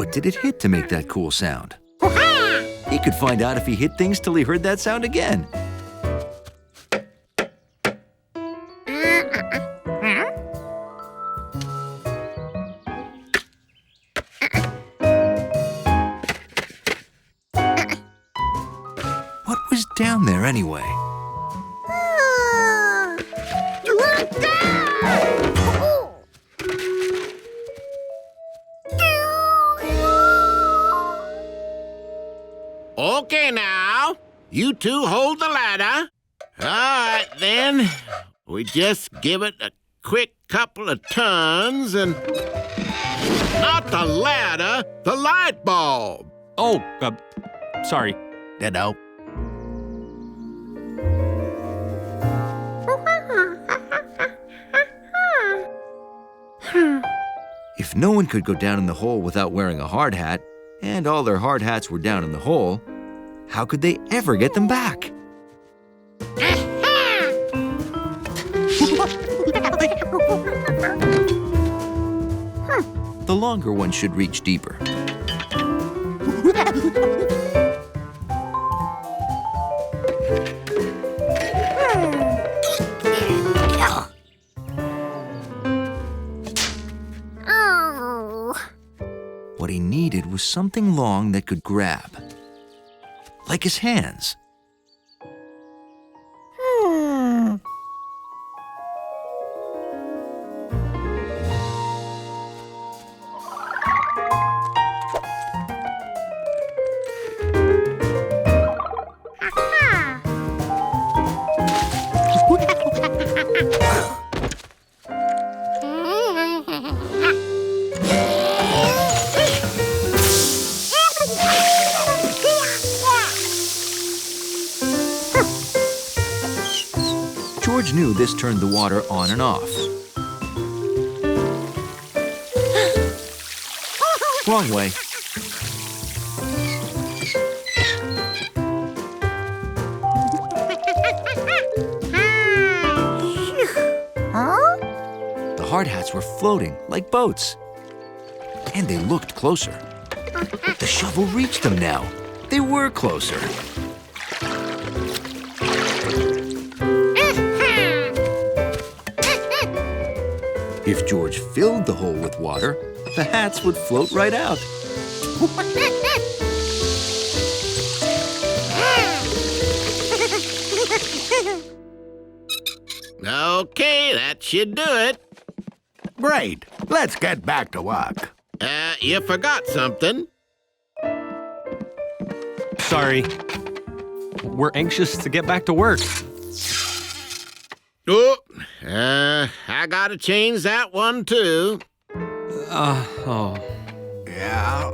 What did it hit to make that cool sound? He could find out if he hit things till he heard that sound again. What was down there anyway? Okay now, you two hold the ladder. All right then, we just give it a quick couple of turns and... Not the ladder, the light bulb. Oh, sorry. Ditto. If no one could go down in the hole without wearing a hard hat, and all their hard hats were down in the hole, how could they ever get them back? The longer one should reach deeper. What he needed was something long that could grab, like his hands. George knew this turned the water on and off. Wrong way. The hard hats were floating like boats. And they looked closer. The shovel reached them now. They were closer. If George filled the hole with water, the hats would float right out. Okay, that should do it. Great. Let's get back to work. You forgot something. Sorry. We're anxious to get back to work. Oh, I gotta change that one too. Oh. Yeah.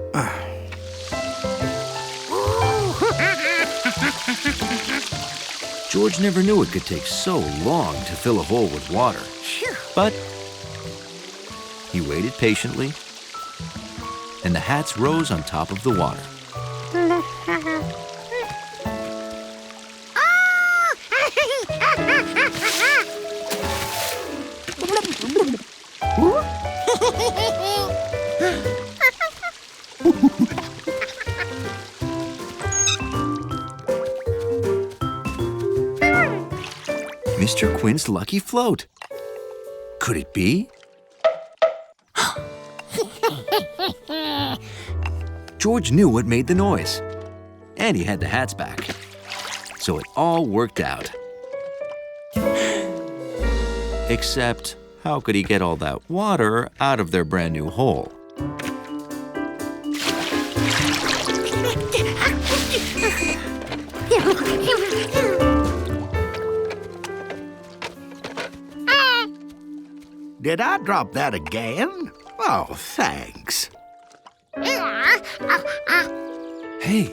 George never knew it could take so long to fill a hole with water. But he waited patiently, and the hats rose on top of the water. Mr. Quinn's lucky float. Could it be? George knew what made the noise, and he had the hats back. So it all worked out. Except, how could he get all that water out of their brand new hole? Did I drop that again? Oh, thanks. Hey,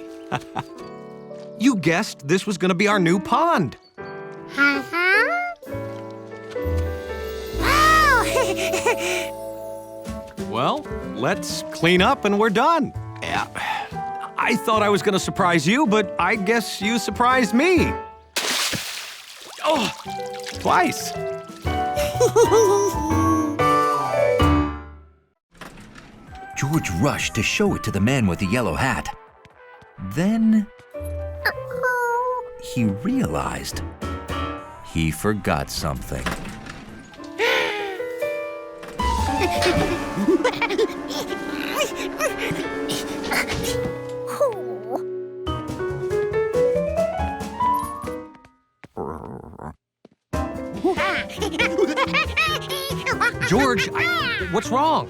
You guessed this was gonna be our new pond. Well, let's clean up and we're done. Yeah. I thought I was gonna surprise you, but I guess you surprised me. Oh, twice. George rushed to show it to the man with the yellow hat. Then he realized he forgot something. George, what's wrong?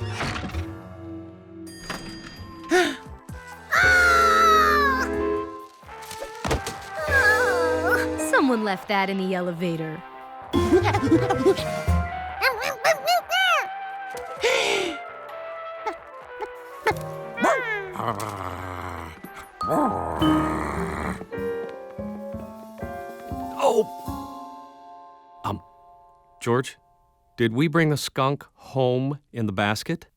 Someone left that in the elevator. Oh! George, did we bring the skunk home in the basket?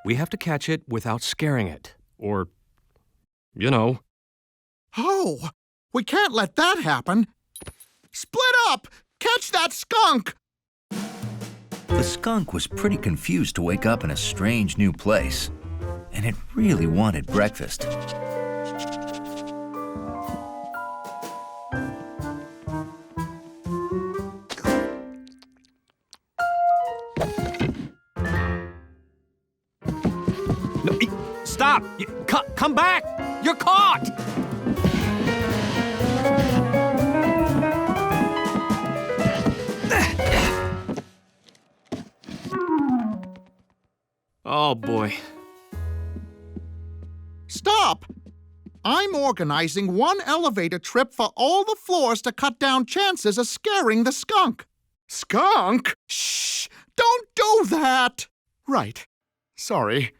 We have to catch it without scaring it, or, you know. Oh, we can't let that happen. Split up! Catch that skunk! The skunk was pretty confused to wake up in a strange new place, and it really wanted breakfast. No, stop! Come back! You're caught! Oh, boy. Stop! I'm organizing one elevator trip for all the floors to cut down chances of scaring the skunk. Skunk? Shh! Don't do that! Right. Sorry.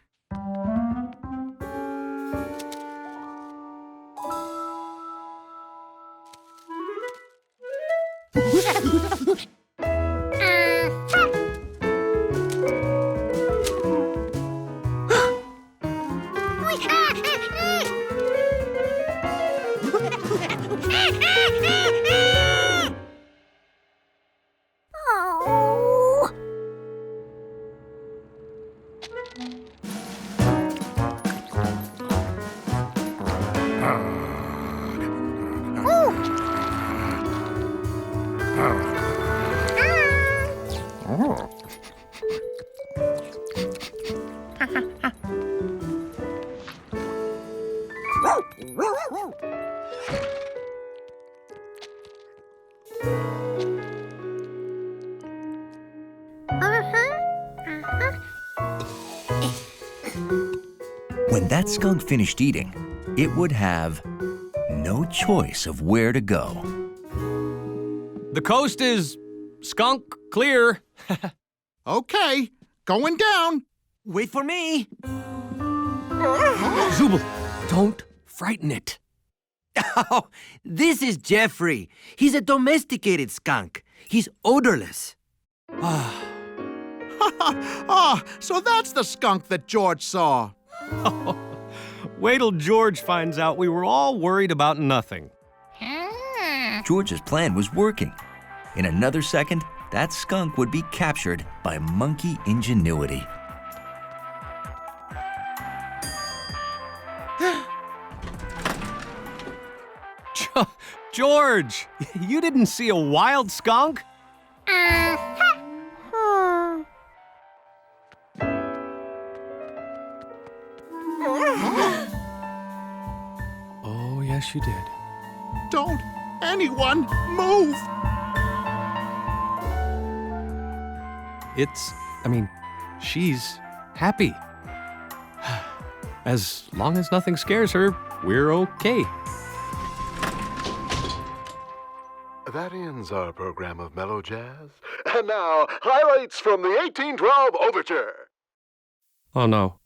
When that skunk finished eating, it would have no choice of where to go. The coast is skunk clear. Okay, going down. Wait for me. Zubul, don't frighten it. Oh, this is Jeffrey. He's a domesticated skunk. He's odorless. Ah, so that's the skunk that George saw. Wait till George finds out we were all worried about nothing. George's plan was working. In another second, that skunk would be captured by monkey ingenuity. George, you didn't see a wild skunk? Oh, yes, you did. Don't anyone move! She's happy. As long as nothing scares her, we're okay. That ends our program of mellow jazz. And now, highlights from the 1812 Overture. Oh, no.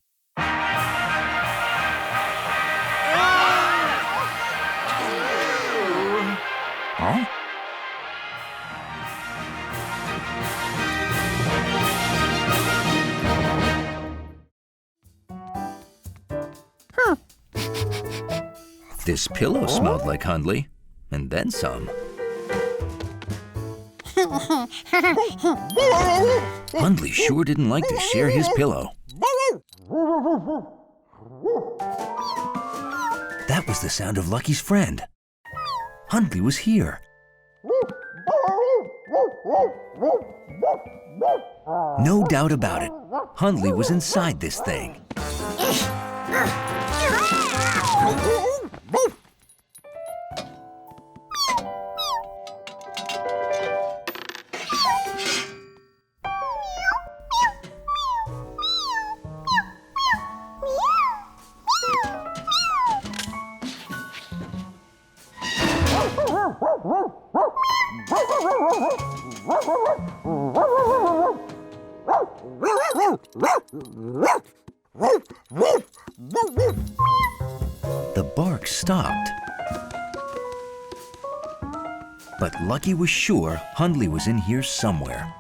Huh? This pillow smelled like Hundley, and then some. Hundley sure didn't like to share his pillow. That was the sound of Lucky's friend. Hundley was here. No doubt about it, Hundley was inside this thing. The bark stopped. But Lucky was sure Hundley was in here somewhere.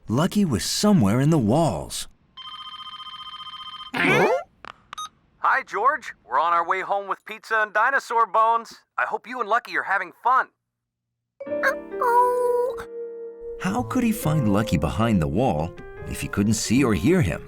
Lucky was somewhere in the walls. Hi, George. We're on our way home with pizza and dinosaur bones. I hope you and Lucky are having fun. How could he find Lucky behind the wall if he couldn't see or hear him?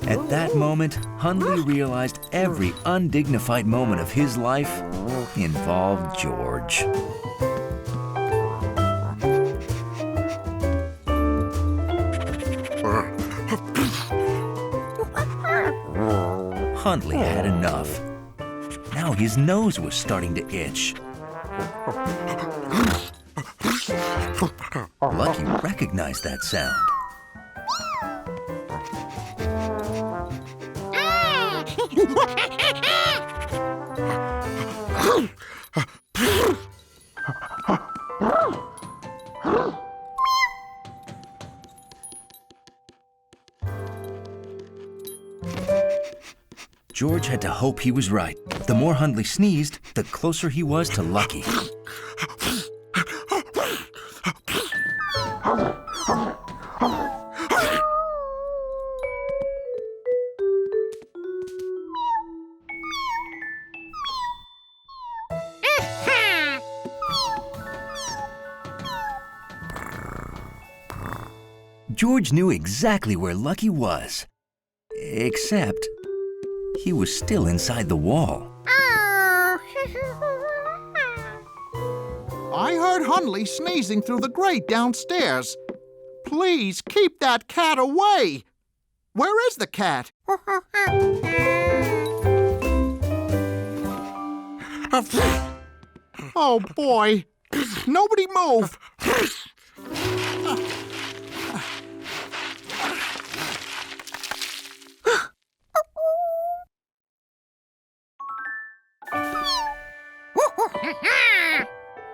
At that moment, Hundley realized every undignified moment of his life involved George. Hundley had enough. Now his nose was starting to itch. Lucky recognized that sound. George had to hope he was right. The more Hundley sneezed, the closer he was to Lucky. George knew exactly where Lucky was, except he was still inside the wall. I heard Hundley sneezing through the grate downstairs. Please keep that cat away. Where is the cat? Oh, boy. Nobody move.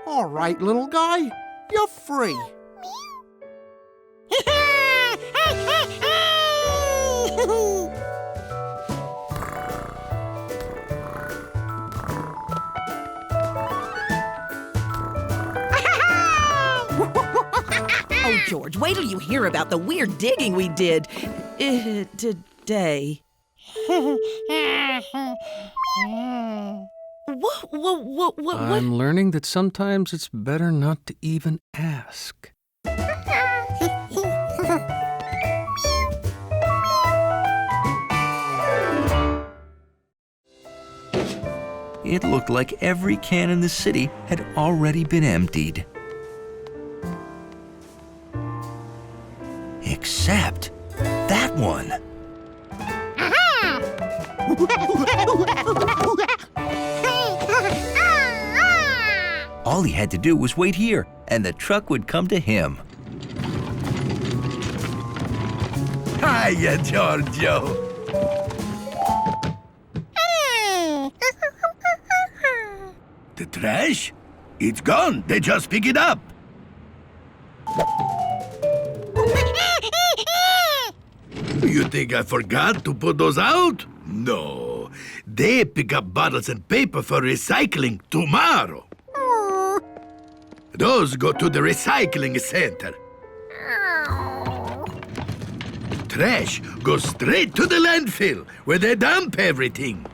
All right, little guy, you're free. Oh, George, wait till you hear about the weird digging we did today. What? I'm learning that sometimes it's better not to even ask. It looked like every can in the city had already been emptied. Except that one. All he had to do was wait here, and the truck would come to him. Hiya, Giorgio. The trash? It's gone. They just pick it up. You think I forgot to put those out? No. They pick up bottles and paper for recycling tomorrow. Those go to the recycling center. Trash goes straight to the landfill where they dump everything.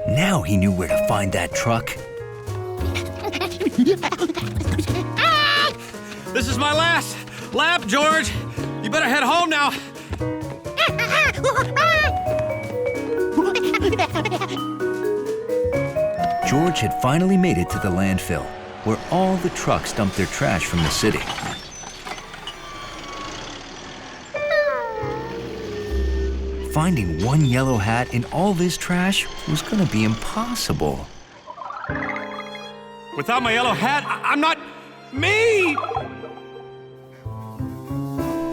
Now he knew where to find that truck. This is my last lap, George. You better head home now. George had finally made it to the landfill, where all the trucks dumped their trash from the city. Finding one yellow hat in all this trash was going to be impossible. Without my yellow hat, I'm not me!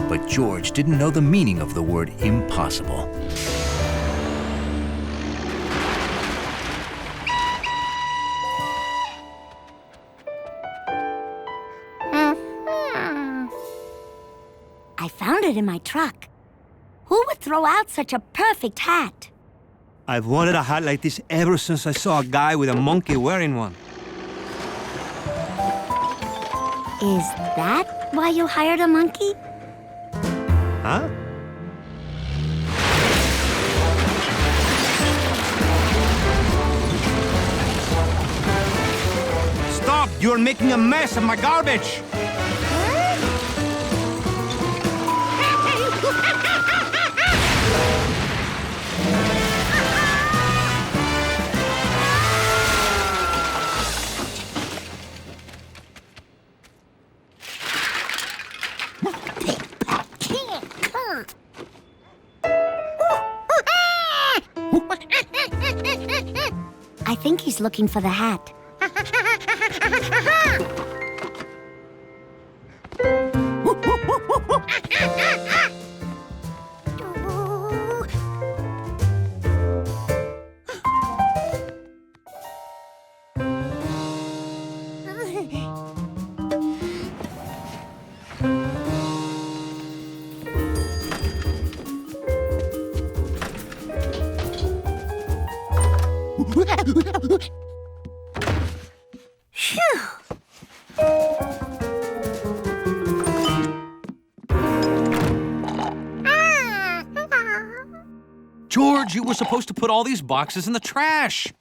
But George didn't know the meaning of the word impossible. I found it in my truck. Who would throw out such a perfect hat? I've wanted a hat like this ever since I saw a guy with a monkey wearing one. Is that why you hired a monkey? Huh? Stop! You're making a mess of my garbage! I think he's looking for the hat. George, you were supposed to put all these boxes in the trash.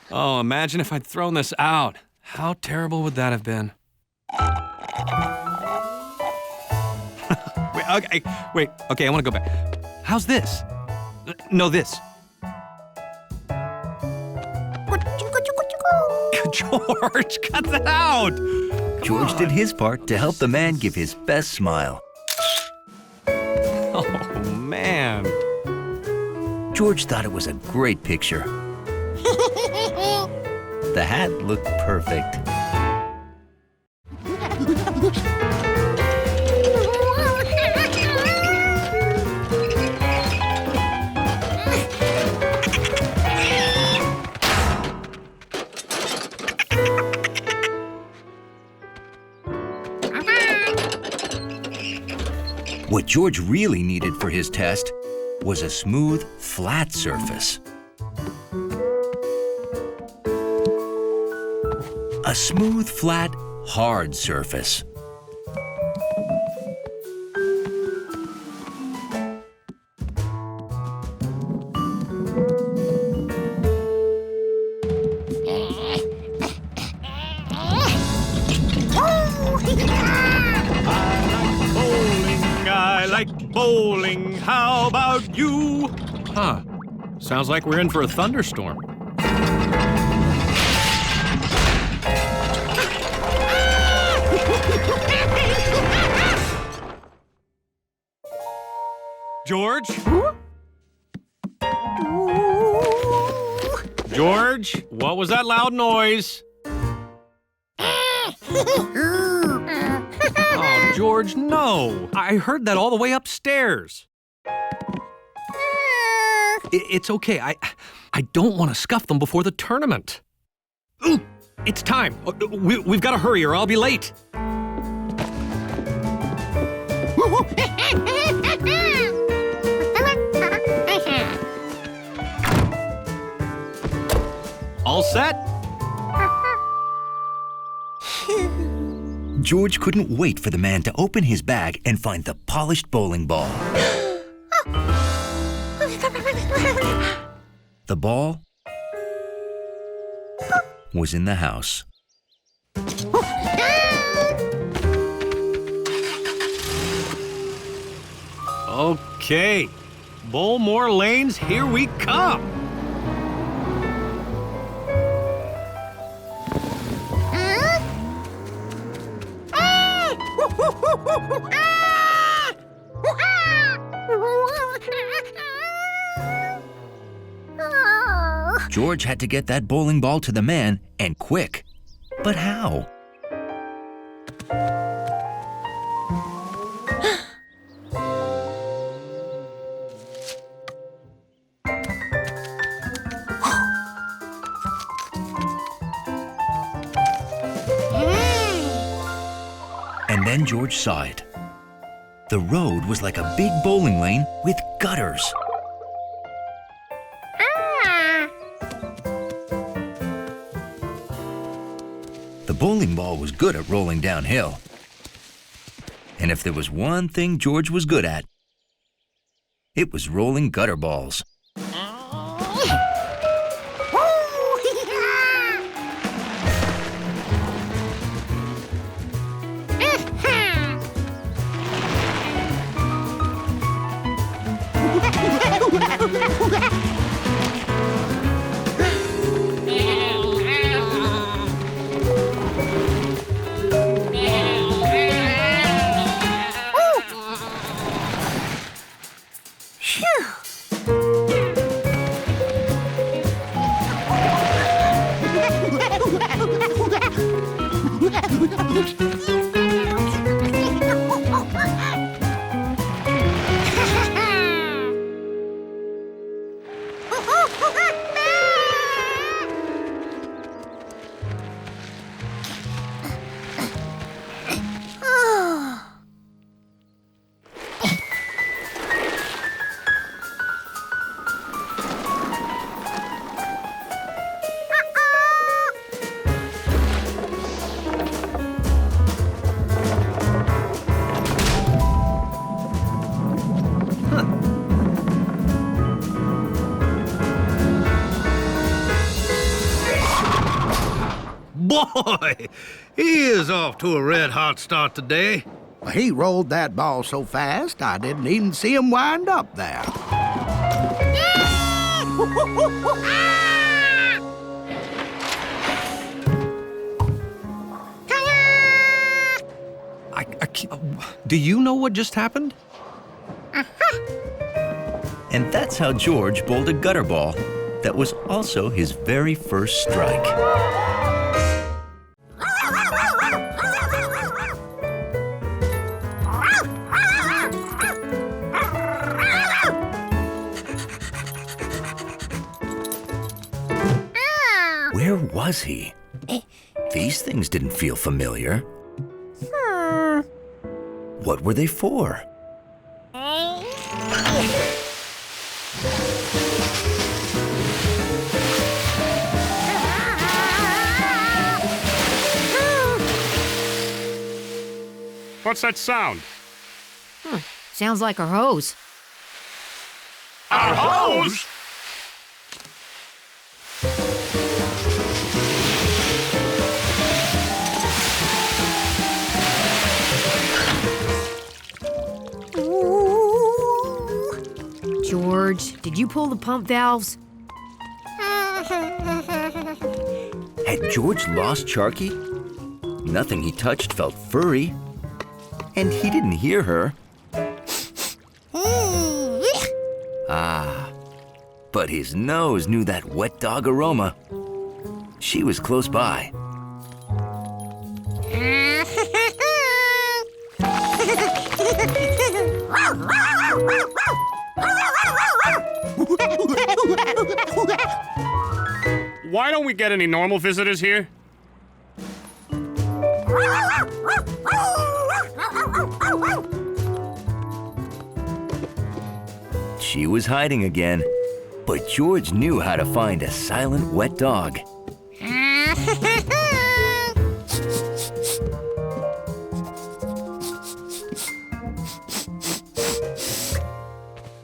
Oh, imagine if I'd thrown this out. How terrible would that have been? Wait, okay, I want to go back. How's this? No, this. George, cut that out! George did his part to help the man give his best smile. Oh, man. George thought it was a great picture. The hat looked perfect. What George really needed for his test was a smooth, flat surface. A smooth, flat, hard surface. I like bowling, how about you? Huh, sounds like we're in for a thunderstorm. George? George, what was that loud noise? Oh, George, no. I heard that all the way upstairs. It's okay. I don't want to scuff them before the tournament. Ooh, it's time. We've got to hurry or I'll be late. All set? George couldn't wait for the man to open his bag and find the polished bowling ball. The ball was in the house. Okay. Bowl more lanes, here we come. George had to get that bowling ball to the man, and quick. But how? And then George saw it. The road was like a big bowling lane with gutters. The bowling ball was good at rolling downhill. And if there was one thing George was good at, it was rolling gutter balls. Boy, he is off to a red-hot start today. He rolled that ball so fast, I didn't even see him wind up there. Do you know what just happened? And that's how George bowled a gutter ball that was also his very first strike. Where was he? These things didn't feel familiar. What were they for? What's that sound? Sounds like a hose. Our hose? George, did you pull the pump valves? Had George lost Sharky? Nothing he touched felt furry. And he didn't hear her. Ah, but his nose knew that wet dog aroma. She was close by. Why don't we get any normal visitors here? She was hiding again, but George knew how to find a silent wet dog.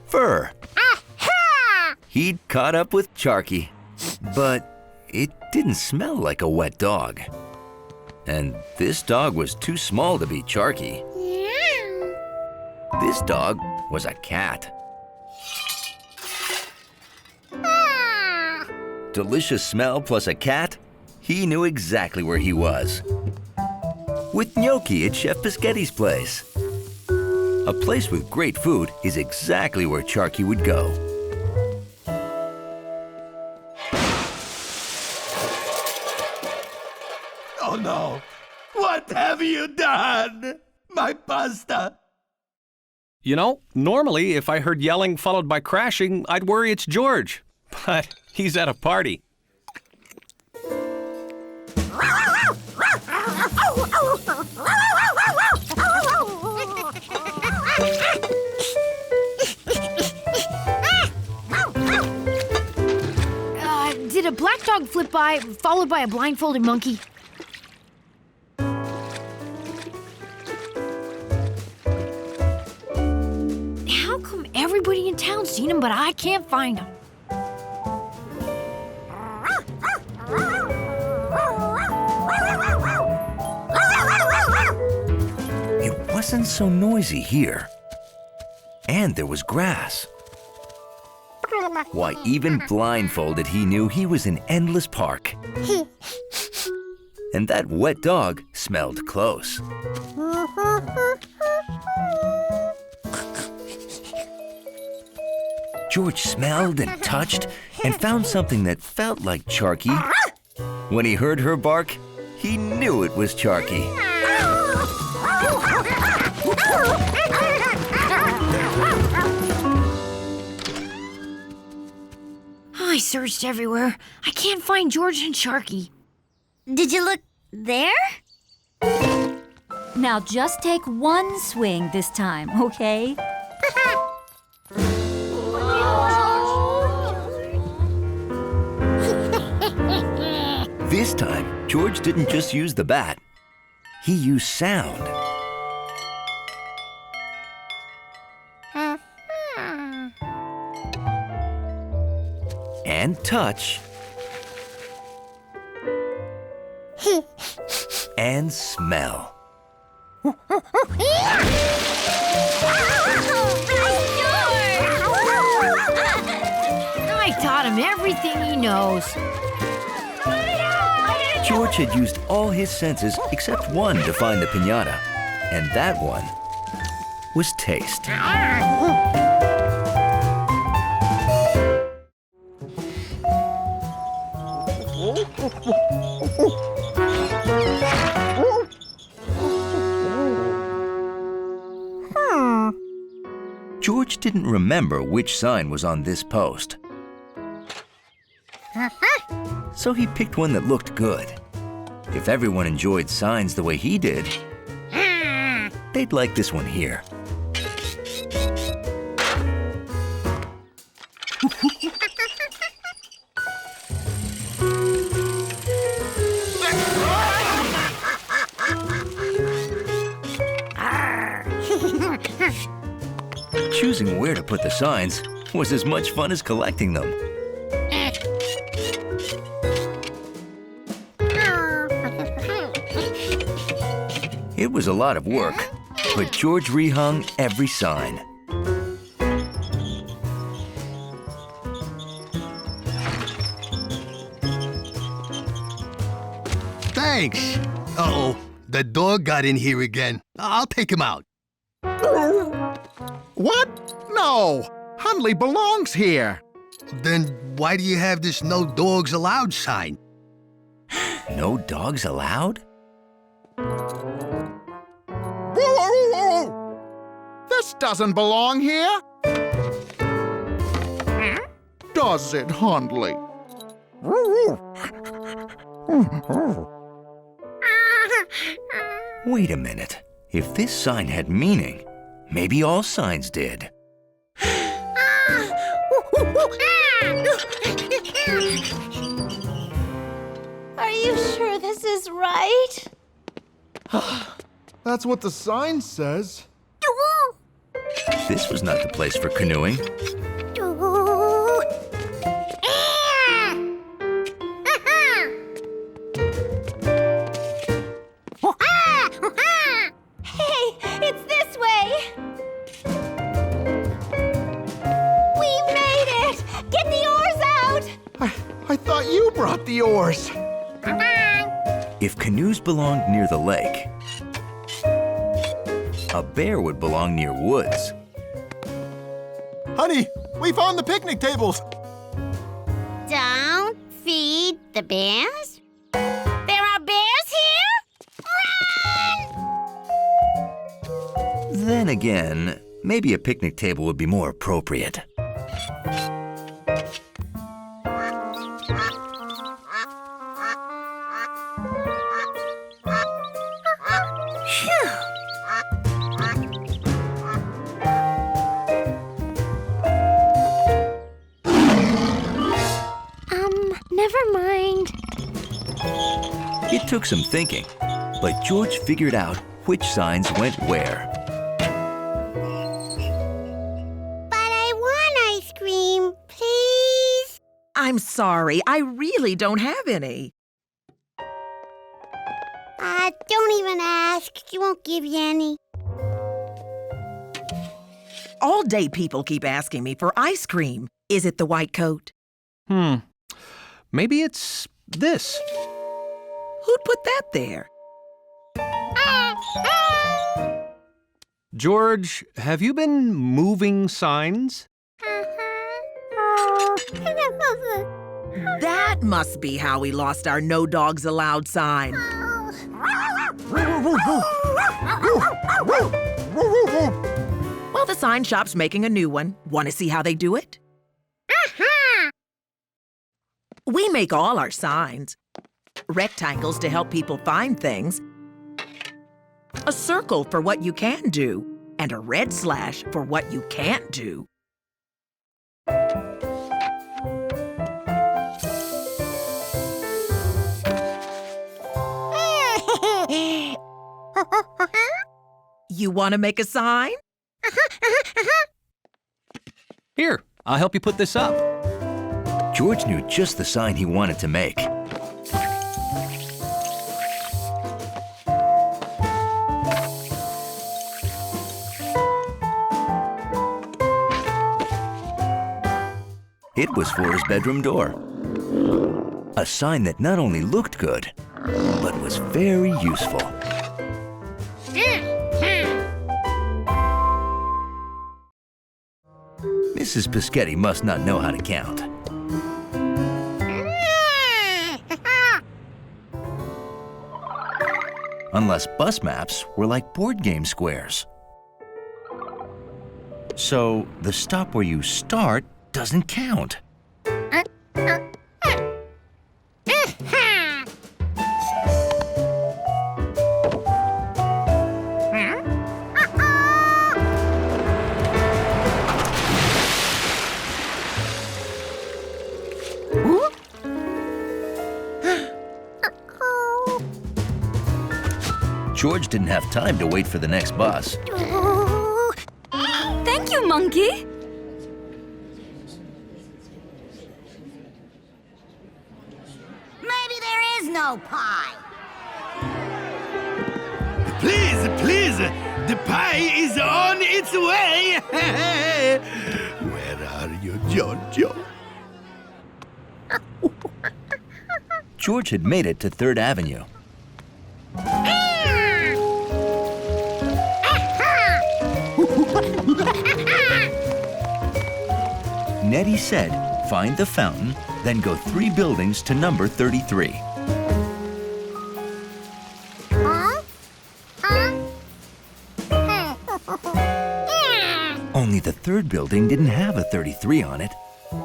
Fur. He'd caught up with Charky, but it didn't smell like a wet dog. And this dog was too small to be Charky. This dog was a cat. Delicious smell plus a cat, he knew exactly where he was. With gnocchi at Chef Bischetti's place. A place with great food is exactly where Charky would go. Oh no! What have you done? My pasta! You know, normally if I heard yelling followed by crashing, I'd worry it's George. But he's at a party. Did a black dog flip by, followed by a blindfolded monkey? How come everybody in town's seen him, but I can't find him? It wasn't so noisy here. And there was grass. Why, even blindfolded, he knew he was in Endless Park. And that wet dog smelled close. George smelled and touched and found something that felt like Charky. When he heard her bark, he knew it was Charky. I searched everywhere. I can't find George and Sharky. Did you look there? Now just take one swing this time, okay? This time, George didn't just use the bat. He used sound. And touch. And smell. I taught him everything he knows. George had used all his senses except one to find the piñata, and that one was taste. George didn't remember which sign was on this post. So he picked one that looked good. If everyone enjoyed signs the way he did, they'd like this one here. Choosing where to put the signs was as much fun as collecting them. It was a lot of work, but George rehung every sign. Thanks. Uh-oh, the dog got in here again. I'll take him out. What? No! Hundley belongs here. Then why do you have this no dogs allowed sign? No dogs allowed? This doesn't belong here. Does it, Hundley? Wait a minute. If this sign had meaning, maybe all signs did. Are you sure this is right? That's what the sign says. This was not the place for canoeing. Hey, it's this way! We made it! Get the oars out! I thought you brought the oars. If canoes belonged near the lake, a bear would belong near woods. Honey, we found the picnic tables. Don't feed the bears? There are bears here? Run! Then again, maybe a picnic table would be more appropriate. Never mind. It took some thinking, but George figured out which signs went where. But I want ice cream, please. I'm sorry, I really don't have any. Don't even ask. She won't give you any. All day people keep asking me for ice cream. Is it the white coat? Maybe it's this. Who'd put that there? George, have you been moving signs? That must be how we lost our no dogs allowed sign. Well, the sign shop's making a new one. Want to see how they do it? We make all our signs. Rectangles to help people find things. A circle for what you can do. And a red slash for what you can't do. You want to make a sign? Here, I'll help you put this up. George knew just the sign he wanted to make. It was for his bedroom door. A sign that not only looked good, but was very useful. Mrs. Pischetti must not know how to count. Unless bus maps were like board game squares. So the stop where you start doesn't count. George didn't have time to wait for the next bus. Thank you, Monkey. Maybe there is no pie. Please, please, the pie is on its way. Where are you, Giorgio? George had made it to 3rd Avenue. Nettie said, find the fountain, then go 3 buildings to number 33. Only the 3rd building didn't have a 33 on it.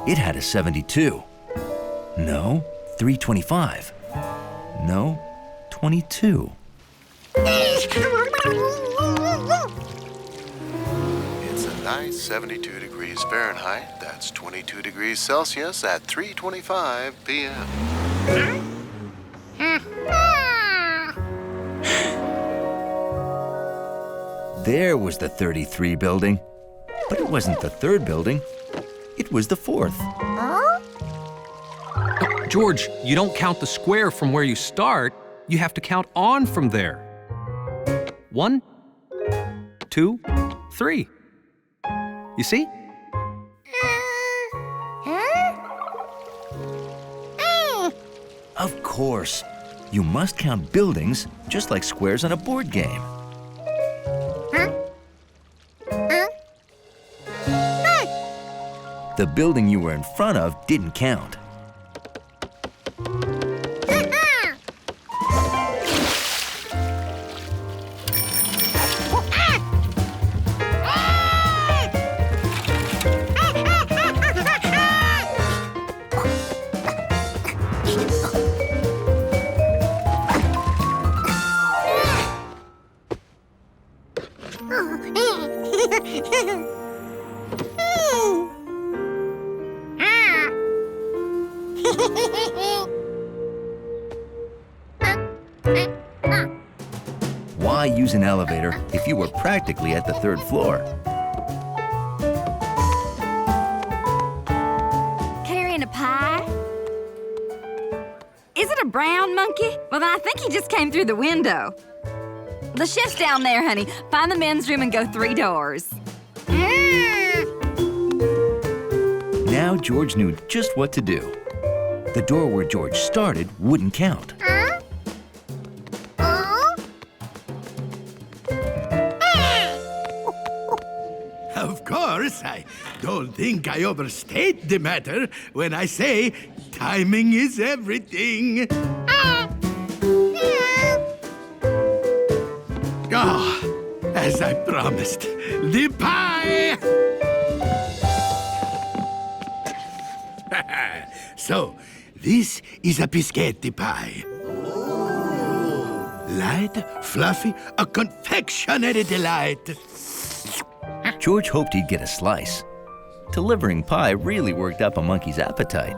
It had a 72. No, 325. No, 22. It's a nice 72 degrees Fahrenheit. That's 22 degrees Celsius at 3:25 p.m. There was the 33 building. But it wasn't the 3rd building. It was the 4th. George, you don't count the square from where you start. You have to count on from there. 1, 2, 3. You see? Of course. You must count buildings just like squares on a board game. The building you were in front of didn't count. Why use an elevator if you were practically at the 3rd floor? Carrying a pie? Is it a brown monkey? Well, then I think he just came through the window. The chef's down there, honey. Find the men's room and go 3 doors. Now George knew just what to do. The door where George started wouldn't count. Of course, I don't think I overstate the matter when I say timing is everything. Oh, as I promised, the pie! So, this is a biscotti pie. Light, fluffy, a confectionery delight. George hoped he'd get a slice. Delivering pie really worked up a monkey's appetite.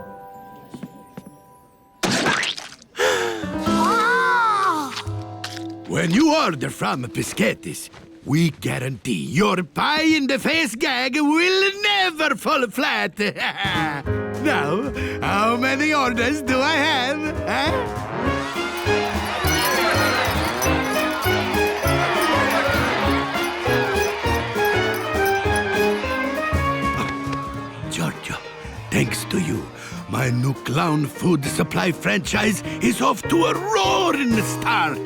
When you order from Piscetti's, we guarantee your pie-in-the-face gag will never fall flat. Now, how many orders do I have? Giorgio, thanks to you, my new clown food supply franchise is off to a roaring start.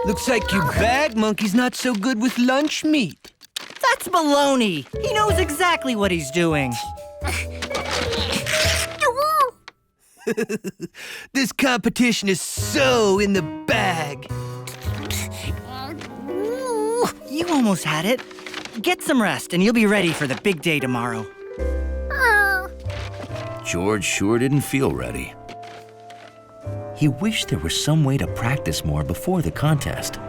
Looks like your bag monkey's not so good with lunch meat. That's baloney. He knows exactly what he's doing. This competition is so in the bag. You almost had it. Get some rest and you'll be ready for the big day tomorrow. George sure didn't feel ready. He wished there was some way to practice more before the contest.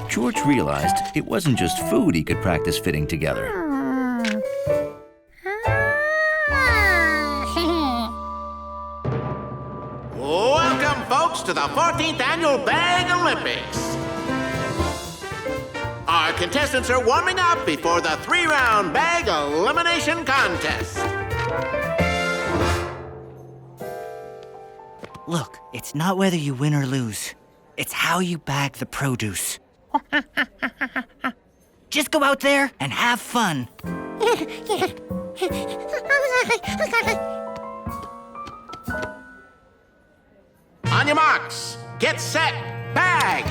George realized it wasn't just food he could practice fitting together. Welcome, folks, to the 14th Annual Bag Olympics. Our contestants are warming up before the 3-round bag elimination contest. Look, it's not whether you win or lose. It's how you bag the produce. Just go out there and have fun. On your marks, get set, bag!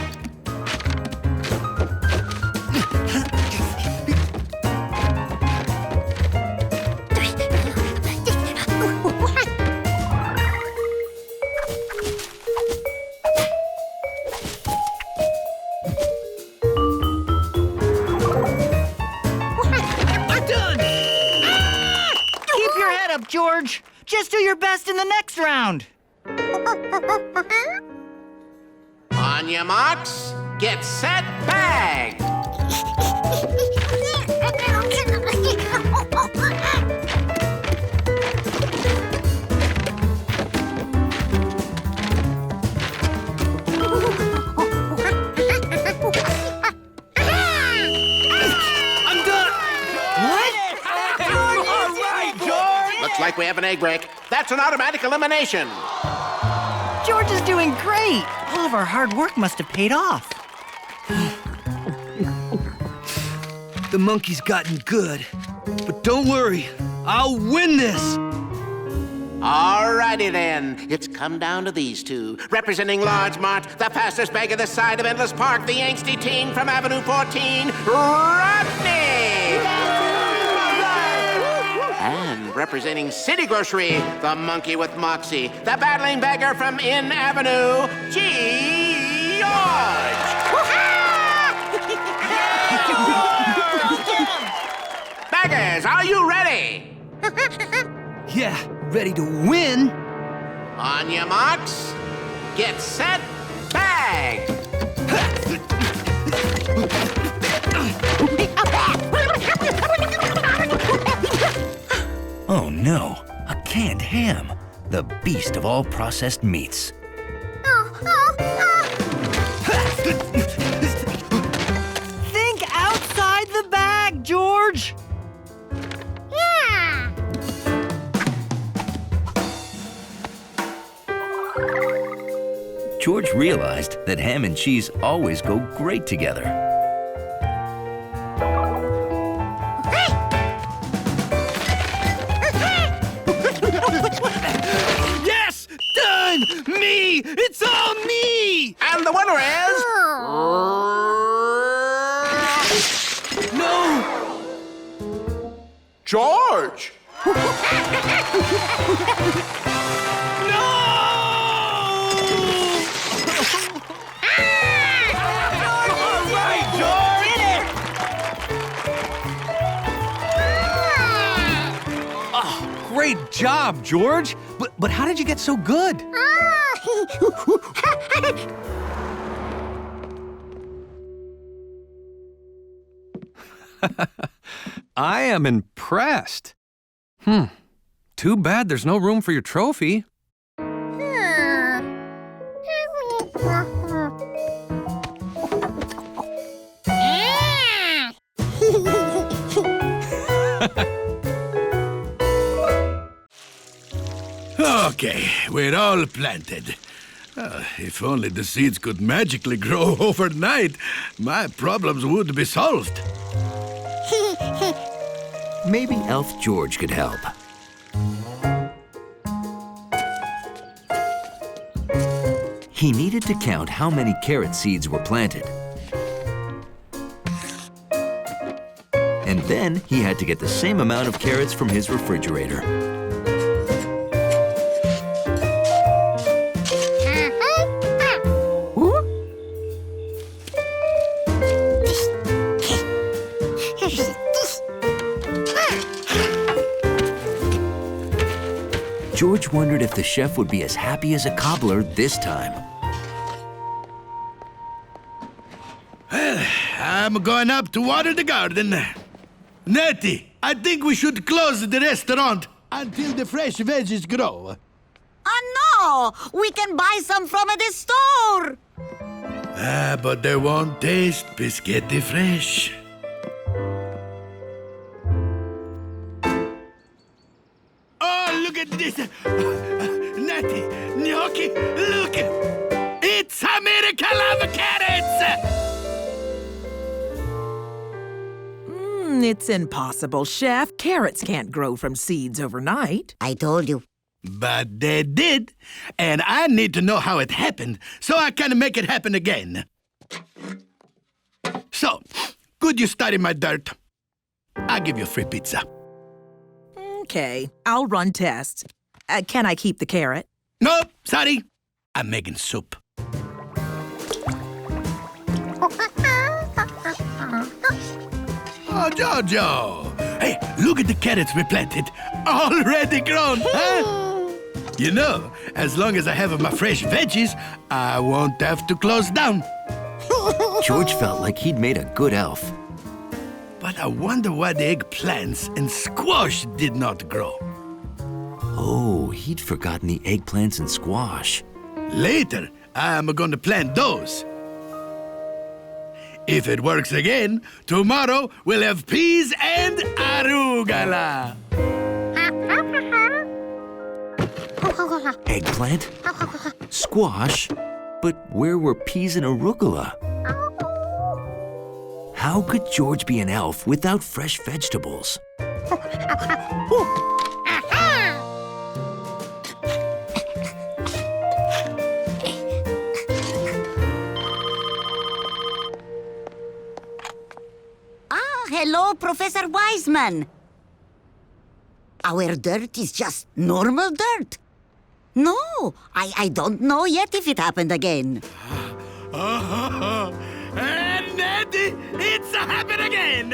Keep your head up, George. Just do your best in the next round. On your marks, get set, bag! I'm done! What? All right, George! Looks like we have an egg break. That's an automatic elimination. George is doing great. All of our hard work must have paid off. The monkey's gotten good. But don't worry, I'll win this! Alrighty then, it's come down to these two. Representing Largemont, the fastest beggar this side of Endless Park, the angsty teen from Avenue 14, Rodney! And representing City Grocery, the monkey with moxie, the battling beggar from In Avenue, George! Beggars, are you ready? Yeah, ready to win? On your marks, get set, bag! Oh no, a canned ham, the beast of all processed meats. Think outside the bag, George. Yeah. George realized that ham and cheese always go great together. Yes! Done! Me! It's all me! And the winner is... No! George! Great job, George. But how did you get so good? I am impressed. Too bad there's no room for your trophy. Okay, we're all planted. If only the seeds could magically grow overnight, my problems would be solved. Maybe Elf George could help. He needed to count how many carrot seeds were planted. And then he had to get the same amount of carrots from his refrigerator. George wondered if the chef would be as happy as a cobbler this time. Well, I'm going up to water the garden. Nettie, I think we should close the restaurant until the fresh veggies grow. No! We can buy some from the store! But they won't taste biscotti fresh. Oh, look at this! Please! Natty, Gnocchi, look! It's a miracle of carrots! It's impossible, Chef. Carrots can't grow from seeds overnight. I told you. But they did, and I need to know how it happened so I can make it happen again. So, could you study my dirt? I'll give you free pizza. Okay, I'll run tests. Can I keep the carrot? No, sorry. I'm making soup. Oh, Jojo! Hey, look at the carrots we planted. Already grown, huh? You know, as long as I have my fresh veggies, I won't have to close down. George felt like he'd made a good elf. But I wonder why the eggplants and squash did not grow. Oh, he'd forgotten the eggplants and squash. Later, I'm going to plant those. If it works again, tomorrow we'll have peas and arugula. Eggplant? Squash? But where were peas and arugula? How could George be an elf without fresh vegetables? Hello, Professor Wiseman. Our dirt is just normal dirt. No, I don't know yet if it happened again. And Natty, it's happened again.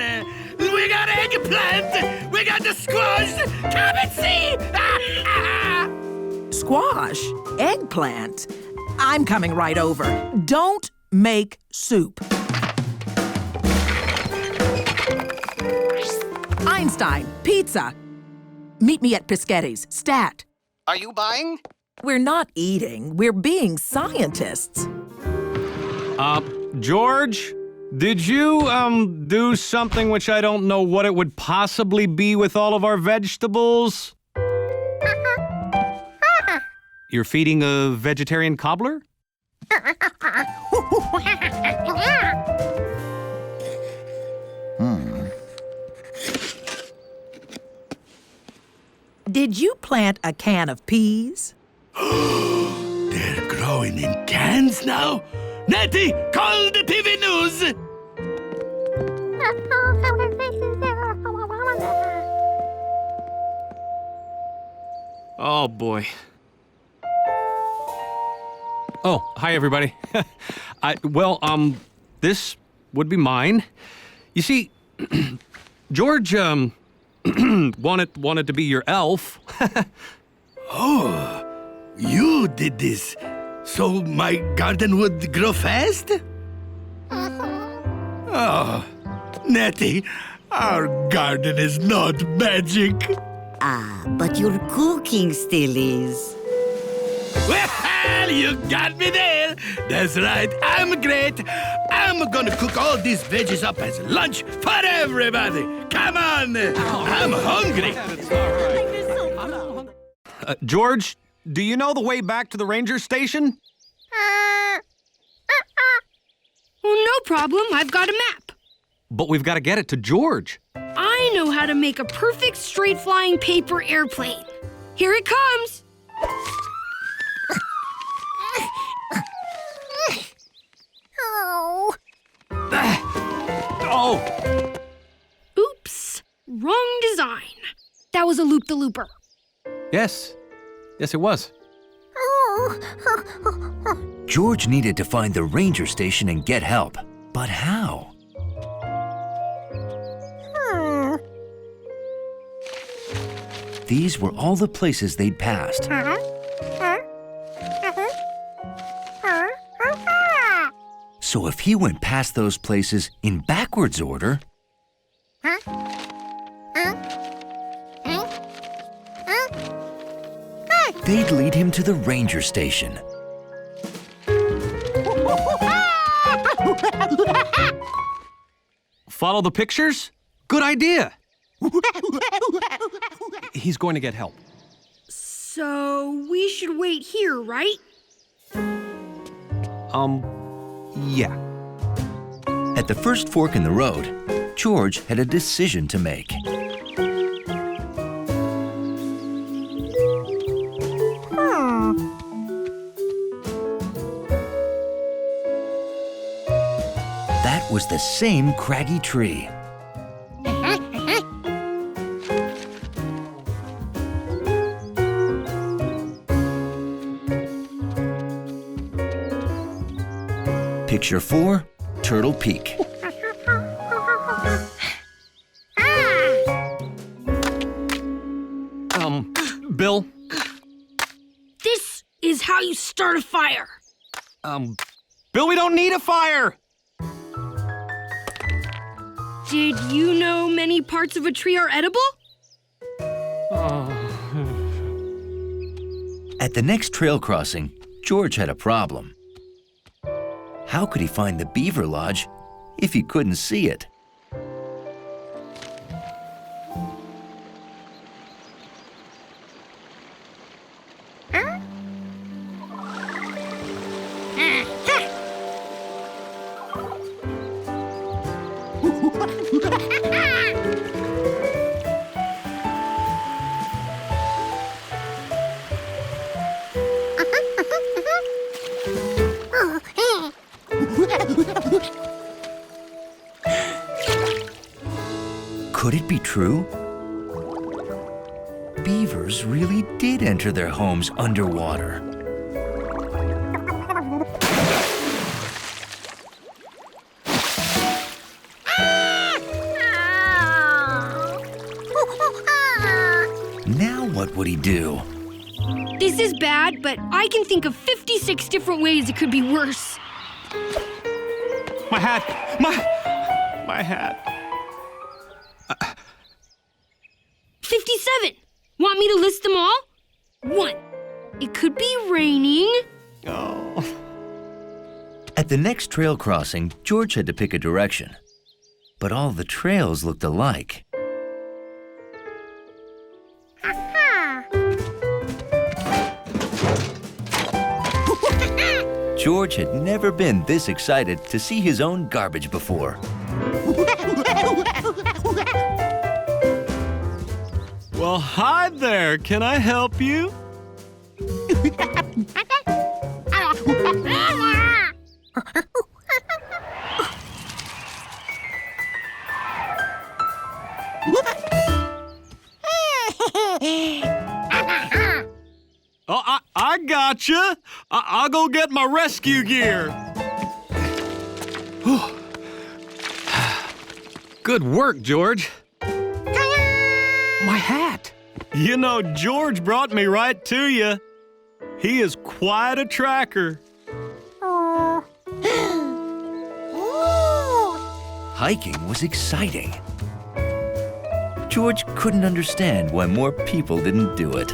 We got eggplant. We got the squash. Come and see. Squash? Eggplant? I'm coming right over. Don't make soup. Einstein, pizza. Meet me at Pischetti's, Stat. Are you buying? We're not eating. We're being scientists. George, did you, do something which I don't know what it would possibly be with all of our vegetables? You're feeding a vegetarian cobbler? Did you plant a can of peas? They're growing in cans now? Natty, call the TV news! Oh, boy. Oh, hi, everybody. This would be mine. You see, George, wanted to be your elf. Oh, you did this so my garden would grow fast? Oh, Natty, our garden is not magic. But your cooking still is. Well, you got me there. That's right, I'm great. I'm gonna cook all these veggies up as lunch for everybody. Come on, I'm hungry. George, do you know the way back to the ranger station? Well, no problem. I've got a map. But we've got to get it to George. I know how to make a perfect straight-flying paper airplane. Here it comes. Oh! Oops. Wrong design. That was a loop-the-looper. Yes, it was. George needed to find the ranger station and get help. But how? These were all the places they'd passed. So if he went past those places in backwards order, they'd lead him to the ranger station. Follow the pictures? Good idea. He's going to get help. So we should wait here, right? Yeah. At the first fork in the road, George had a decision to make. That was the same craggy tree. Picture 4, Turtle Peak. Bill? This is how you start a fire. Bill, we don't need a fire! Did you know many parts of a tree are edible? At the next trail crossing, George had a problem. How could he find the beaver lodge if he couldn't see it? Could it be true? Beavers really did enter their homes underwater. Now what would he do? This is bad, but I can think of 56 different ways it could be worse. My hat! My hat. 57. Want me to list them all? 1. It could be raining. Oh. At the next trail crossing, George had to pick a direction. But all the trails looked alike. George had never been this excited to see his own garbage before. Well, hi there. Can I help you? Oh, I gotcha. I'll go get my rescue gear. Good work, George. My hat. You know, George brought me right to you. He is quite a tracker. Hiking was exciting. George couldn't understand why more people didn't do it.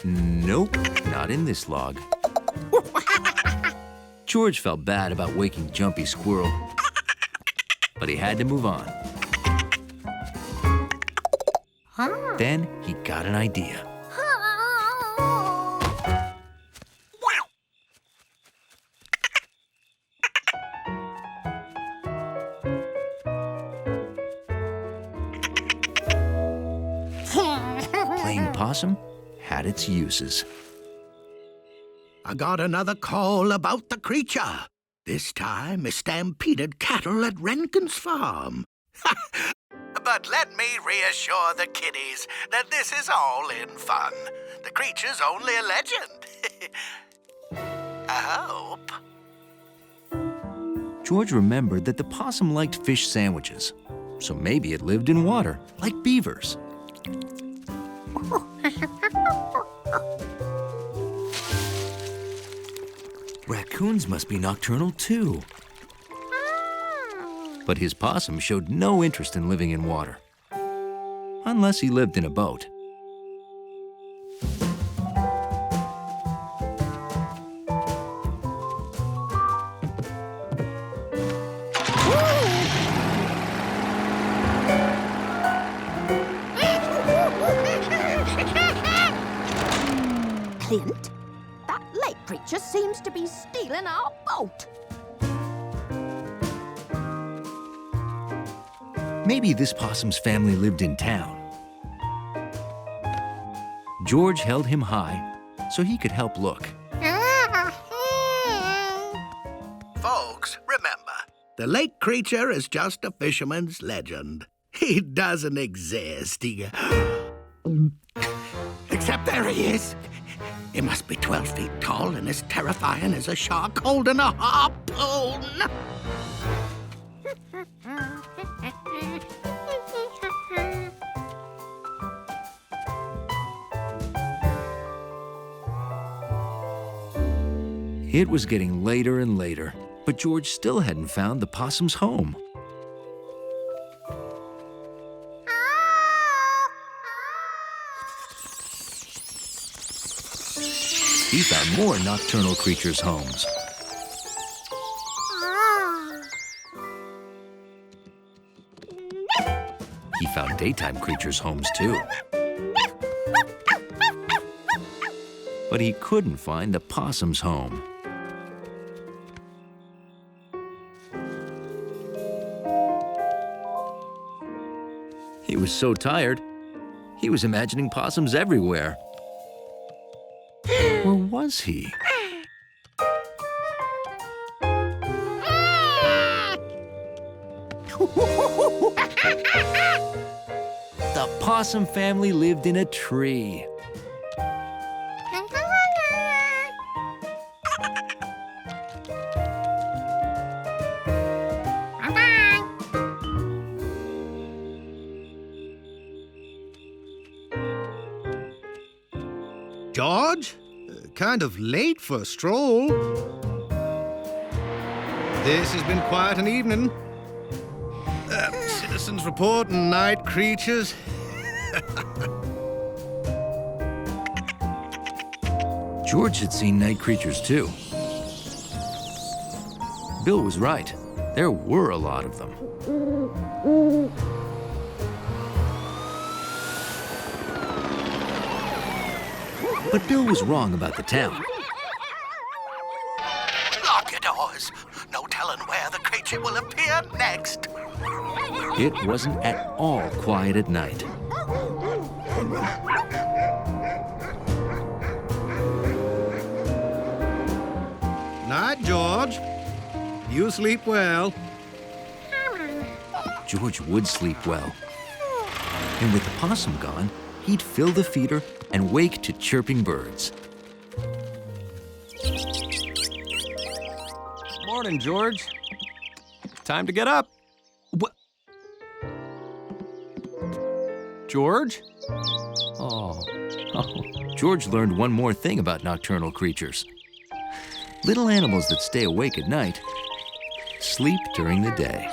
Nope, not in this log. George felt bad about waking Jumpy Squirrel, but he had to move on. Then he got an idea. Playing possum had its uses. I got another call about the creature. This time, a stampeded cattle at Renkin's farm. But let me reassure the kiddies that this is all in fun. The creature's only a legend. I hope. George remembered that the possum liked fish sandwiches, so maybe it lived in water, like beavers. Raccoons must be nocturnal too. But his possum showed no interest in living in water. Unless he lived in a boat. Clint, that lake creature seems to be stealing our boat. Maybe this possum's family lived in town. George held him high so he could help look. Folks, remember, the lake creature is just a fisherman's legend. He doesn't exist. Except there he is. He must be 12 feet tall and as terrifying as a shark holding a harpoon. It was getting later and later, but George still hadn't found the possum's home. He found more nocturnal creatures' homes. He found daytime creatures' homes, too. But he couldn't find the possum's home. He was so tired, he was imagining possums everywhere. Or was he? The possum family lived in a tree. George? Kind of late for a stroll. This has been quite an evening. Citizens report and night creatures. George had seen night creatures too. Bill was right. There were a lot of them. But Bill was wrong about the town. Lock your doors. No telling where the creature will appear next. It wasn't at all quiet at night. Night, George. You sleep well. George would sleep well. And with the possum gone, he'd fill the feeder and wake to chirping birds. Morning, George. Time to get up. What? George? Oh. George learned one more thing about nocturnal creatures. Little animals that stay awake at night sleep during the day.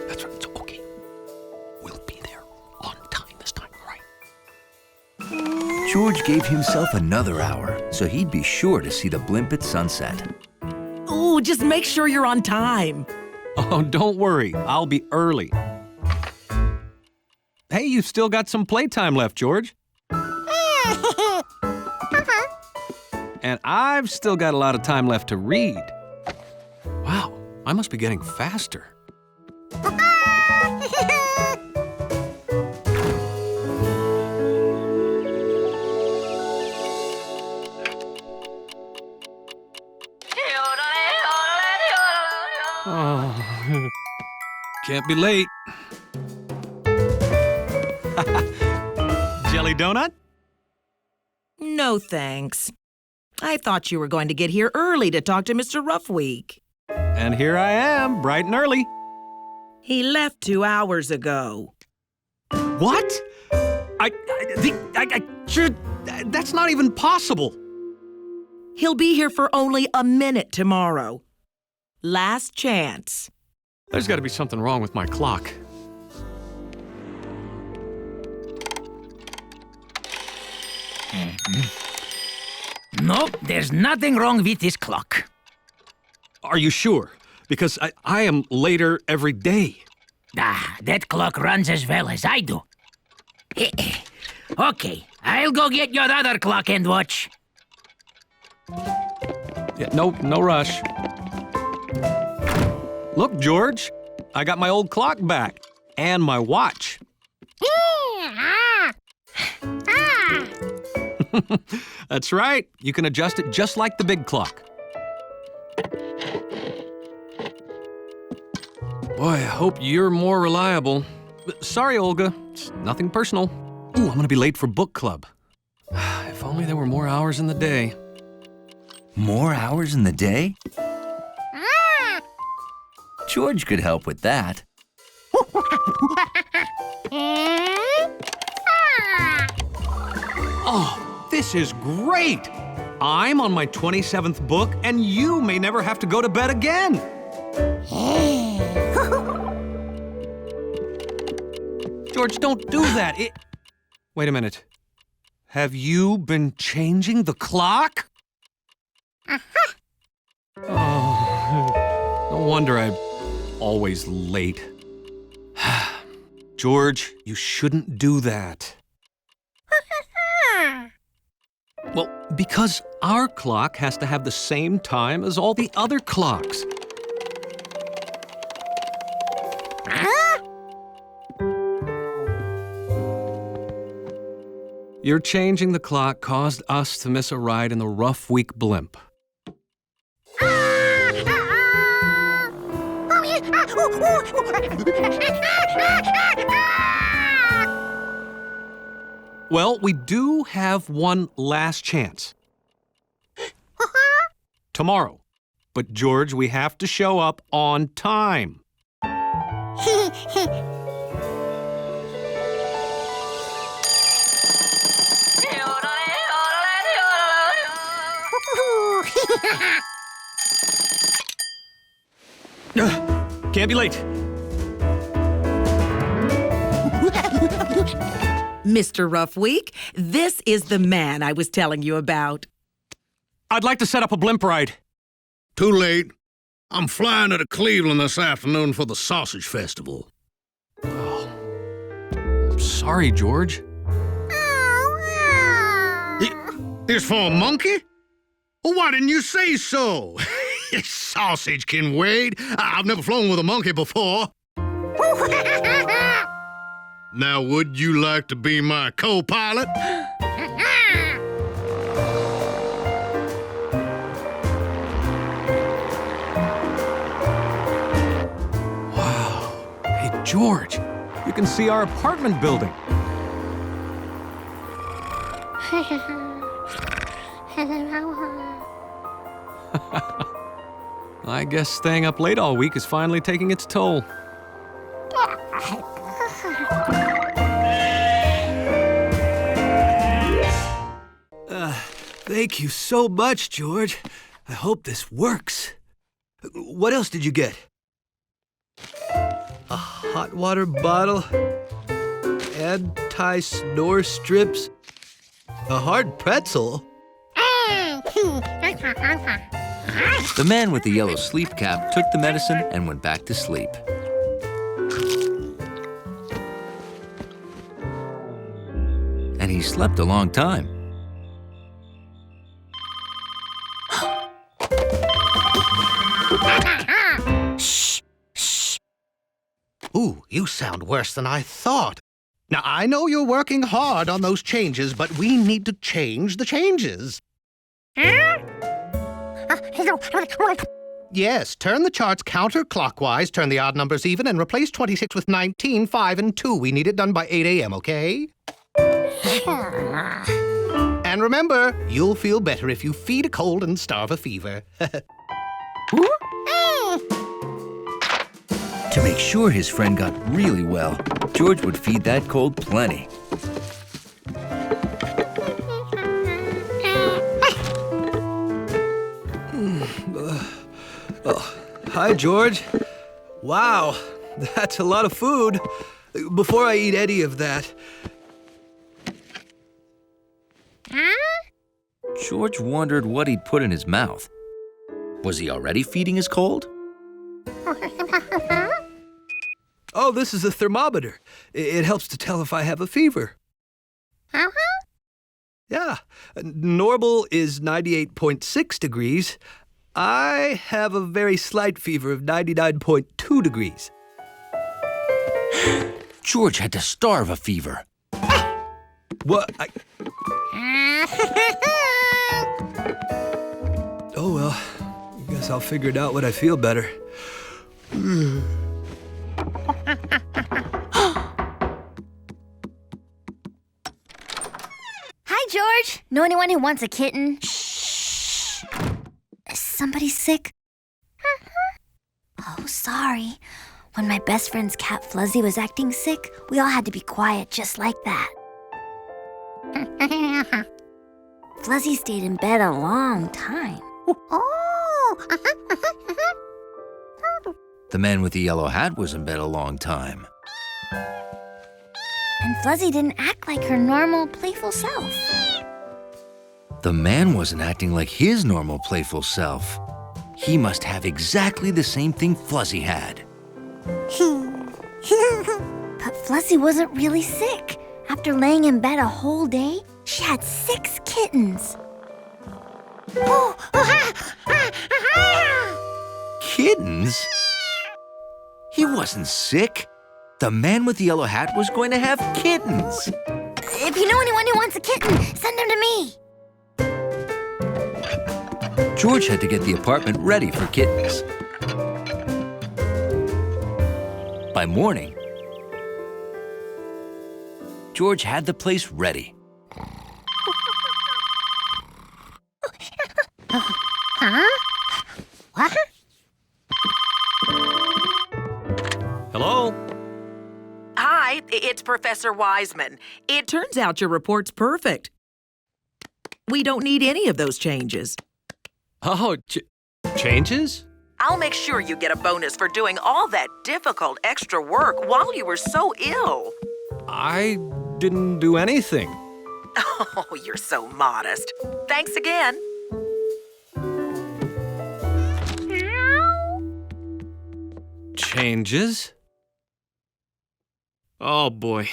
That's right, it's okay. We'll be there on time this time, right? George gave himself another hour so he'd be sure to see the blimp at sunset. Ooh, just make sure you're on time. Oh, don't worry. I'll be early. Hey, you've still got some playtime left, George. And I've still got a lot of time left to read. Wow, I must be getting faster. Oh, can't be late. Jelly donut? No, thanks. I thought you were going to get here early to talk to Mr. Roughweek. And here I am, bright and early. He left 2 hours ago. What? I should. That's not even possible. He'll be here for only a minute tomorrow. Last chance. There's got to be something wrong with my clock. Nope, there's nothing wrong with this clock. Are you sure? Because I am later every day. Ah, that clock runs as well as I do. Okay, I'll go get your other clock and watch. Yeah, no rush. Look, George, I got my old clock back and my watch. That's right. You can adjust it just like the big clock. Boy, I hope you're more reliable. Sorry, Olga. It's nothing personal. Ooh, I'm gonna be late for book club. If only there were more hours in the day. More hours in the day? George could help with that. Oh, this is great! I'm on my 27th book, and you may never have to go to bed again. George, don't do that. Wait a minute. Have you been changing the clock? Oh, no wonder I'm always late. George, you shouldn't do that. Well, because our clock has to have the same time as all the other clocks. Your changing the clock caused us to miss a ride in the rough week blimp. Well, we do have one last chance. Tomorrow. But, George, we have to show up on time. Can't be late. Mr. Roughweek, this is the man I was telling you about. I'd like to set up a blimp ride. Too late. I'm flying to Cleveland this afternoon for the Sausage Festival. Oh, I'm sorry, George. It's for a monkey? Well, why didn't you say so? Sausage can wait. I've never flown with a monkey before. Now, would you like to be my co-pilot? Wow. Hey, George, you can see our apartment building. I guess staying up late all week is finally taking its toll. Thank you so much, George. I hope this works. What else did you get? A hot water bottle, anti-snore strips, a hard pretzel. The man with the yellow sleep cap took the medicine and went back to sleep. And he slept a long time. Ooh, you sound worse than I thought. Now, I know you're working hard on those changes, but we need to change the changes. Yes, turn the charts counterclockwise, turn the odd numbers even, and replace 26 with 19, 5, and 2. We need it done by 8 a.m., okay? And remember, you'll feel better if you feed a cold and starve a fever. To make sure his friend got really well, George would feed that cold plenty. Hi, George. Wow, that's a lot of food. Before I eat any of that... George wondered what he'd put in his mouth. Was he already feeding his cold? Oh, this is a thermometer. It helps to tell if I have a fever. Yeah, normal is 98.6 degrees. I have a very slight fever of 99.2 degrees. George had to starve a fever. What? Oh, well, I guess I'll figure it out when I feel better. Hi, George. Know anyone who wants a kitten? Shh. Is somebody sick? Oh, sorry. When my best friend's cat Fluzzy was acting sick, we all had to be quiet just like that. Fluzzy stayed in bed a long time. The man with the yellow hat was in bed a long time. And Fluzzy didn't act like her normal, playful self. The man wasn't acting like his normal, playful self. He must have exactly the same thing Fluzzy had. But Fluzzy wasn't really sick. After laying in bed a whole day, she had 6 kittens. Kittens? He wasn't sick. The man with the yellow hat was going to have kittens. If you know anyone who wants a kitten, send them to me. George had to get the apartment ready for kittens. By morning, George had the place ready. What? Hello? Hi, it's Professor Wiseman. It turns out your report's perfect. We don't need any of those changes. Oh, changes? I'll make sure you get a bonus for doing all that difficult extra work while you were so ill. I didn't do anything. Oh, you're so modest. Thanks again. Changes? Oh, boy.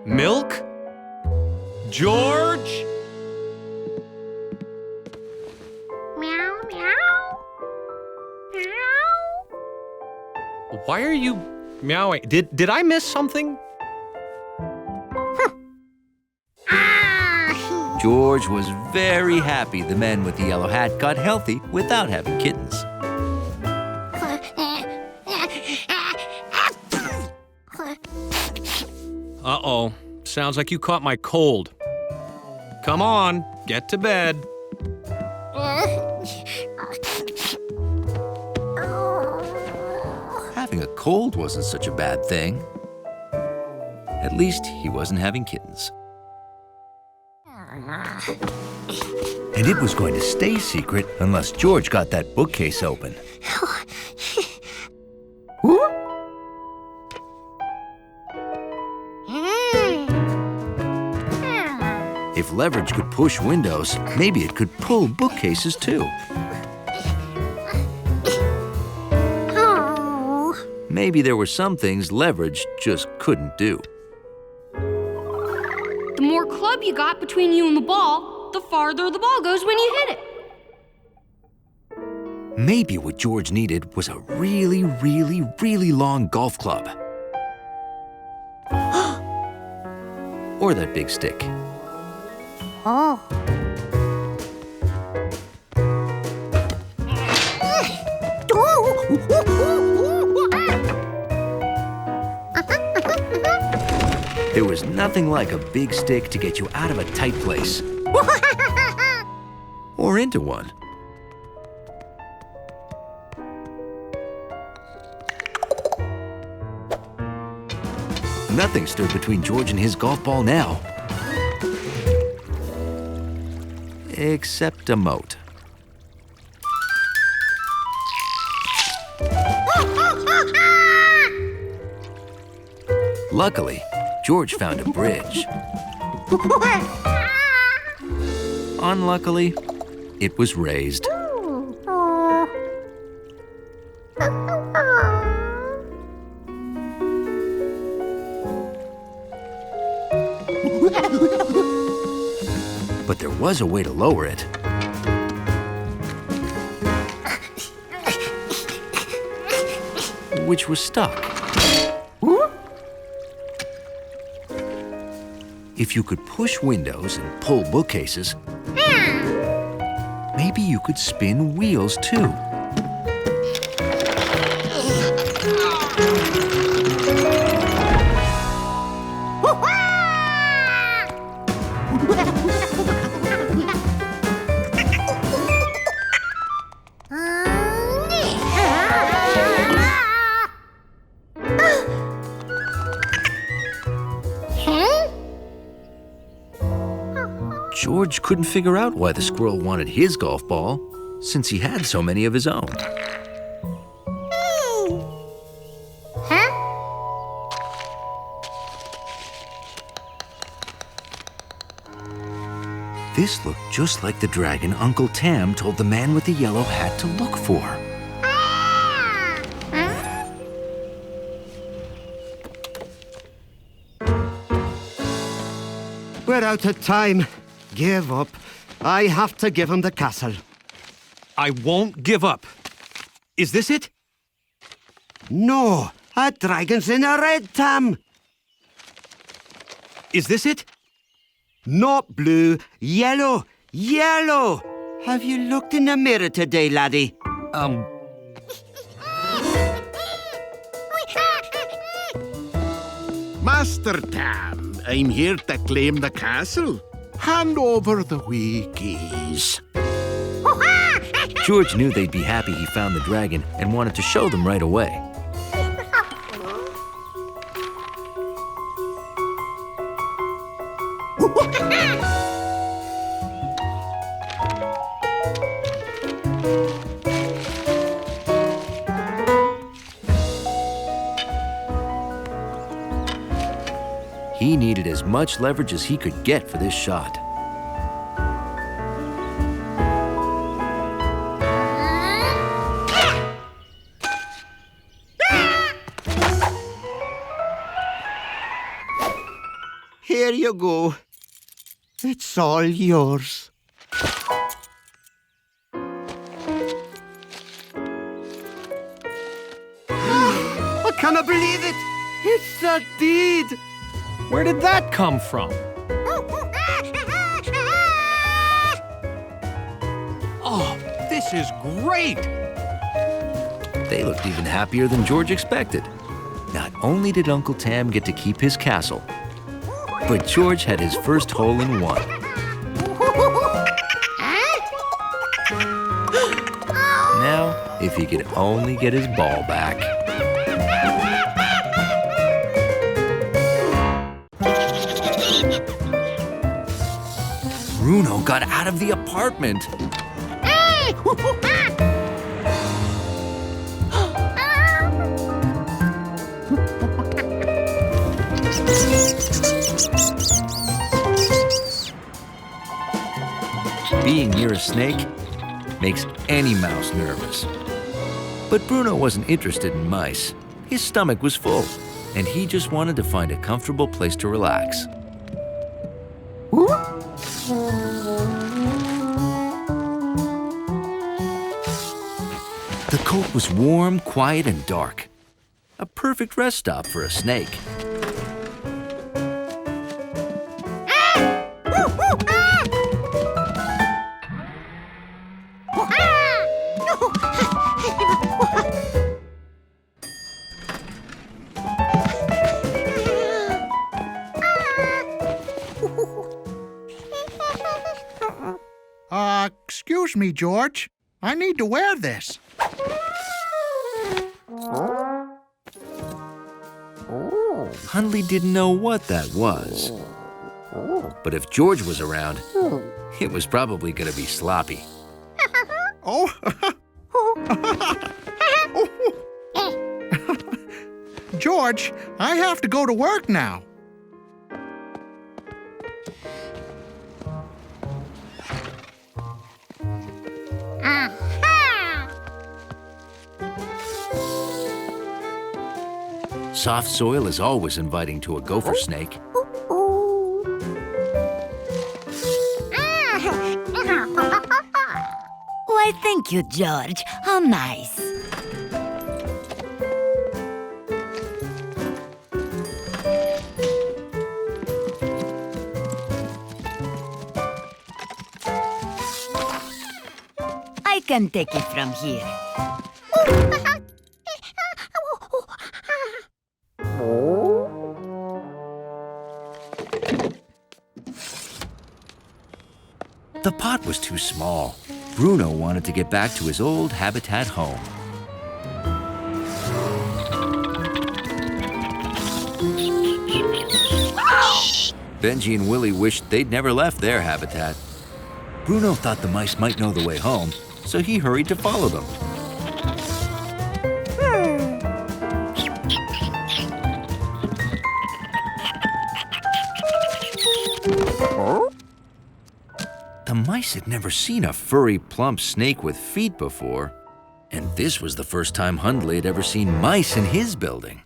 Milk? George? Meow, meow. Meow. Why are you meowing? Did I miss something? George was very happy the man with the yellow hat got healthy without having kittens. Uh-oh. Sounds like you caught my cold. Come on, get to bed. Having a cold wasn't such a bad thing. At least he wasn't having kittens. And it was going to stay secret unless George got that bookcase open. If leverage could push windows, maybe it could pull bookcases too. Maybe there were some things leverage just couldn't do. The more club you got between you and the ball, the farther the ball goes when you hit it. Maybe what George needed was a really, really, really long golf club. Or that big stick. Oh. There was nothing like a big stick to get you out of a tight place. Or into one. Nothing stood between George and his golf ball now. Except a moat. Luckily, George found a bridge. Unluckily, it was raised. But there was a way to lower it. Which was stuck. If you could push windows and pull bookcases, maybe you could spin wheels too. George couldn't figure out why the squirrel wanted his golf ball, since he had so many of his own. This looked just like the dragon Uncle Tam told the man with the yellow hat to look for. We're out of time. Give up. I have to give him the castle. I won't give up. Is this it? No, a dragon's in a red tam. Is this it? Not blue, yellow, yellow. Have you looked in the mirror today, laddie? Master Tam, I'm here to claim the castle. Hand over the wee keys. George knew they'd be happy he found the dragon and wanted to show them right away. He needed as much leverage as he could get for this shot. Here you go. It's all yours. I cannot believe it. It's a deed. Where did that come from? Oh, this is great! They looked even happier than George expected. Not only did Uncle Tam get to keep his castle, but George had his first hole-in-one. Now, if he could only get his ball back. Bruno got out of the apartment. Being near a snake makes any mouse nervous. But Bruno wasn't interested in mice. His stomach was full, and he just wanted to find a comfortable place to relax. The cote was warm, quiet, and dark. A perfect rest stop for a snake. Excuse me, George. I need to wear this. Hundley didn't know what that was. But if George was around, it was probably going to be sloppy. George, George. I have to go to work now. Soft soil is always inviting to a gopher snake. Why, thank you, George. How nice. I can take it from here. The pot was too small. Bruno wanted to get back to his old habitat home. Benji and Willie wished they'd never left their habitat. Bruno thought the mice might know the way home, so he hurried to follow them. The mice had never seen a furry, plump snake with feet before, and this was the first time Hundley had ever seen mice in his building.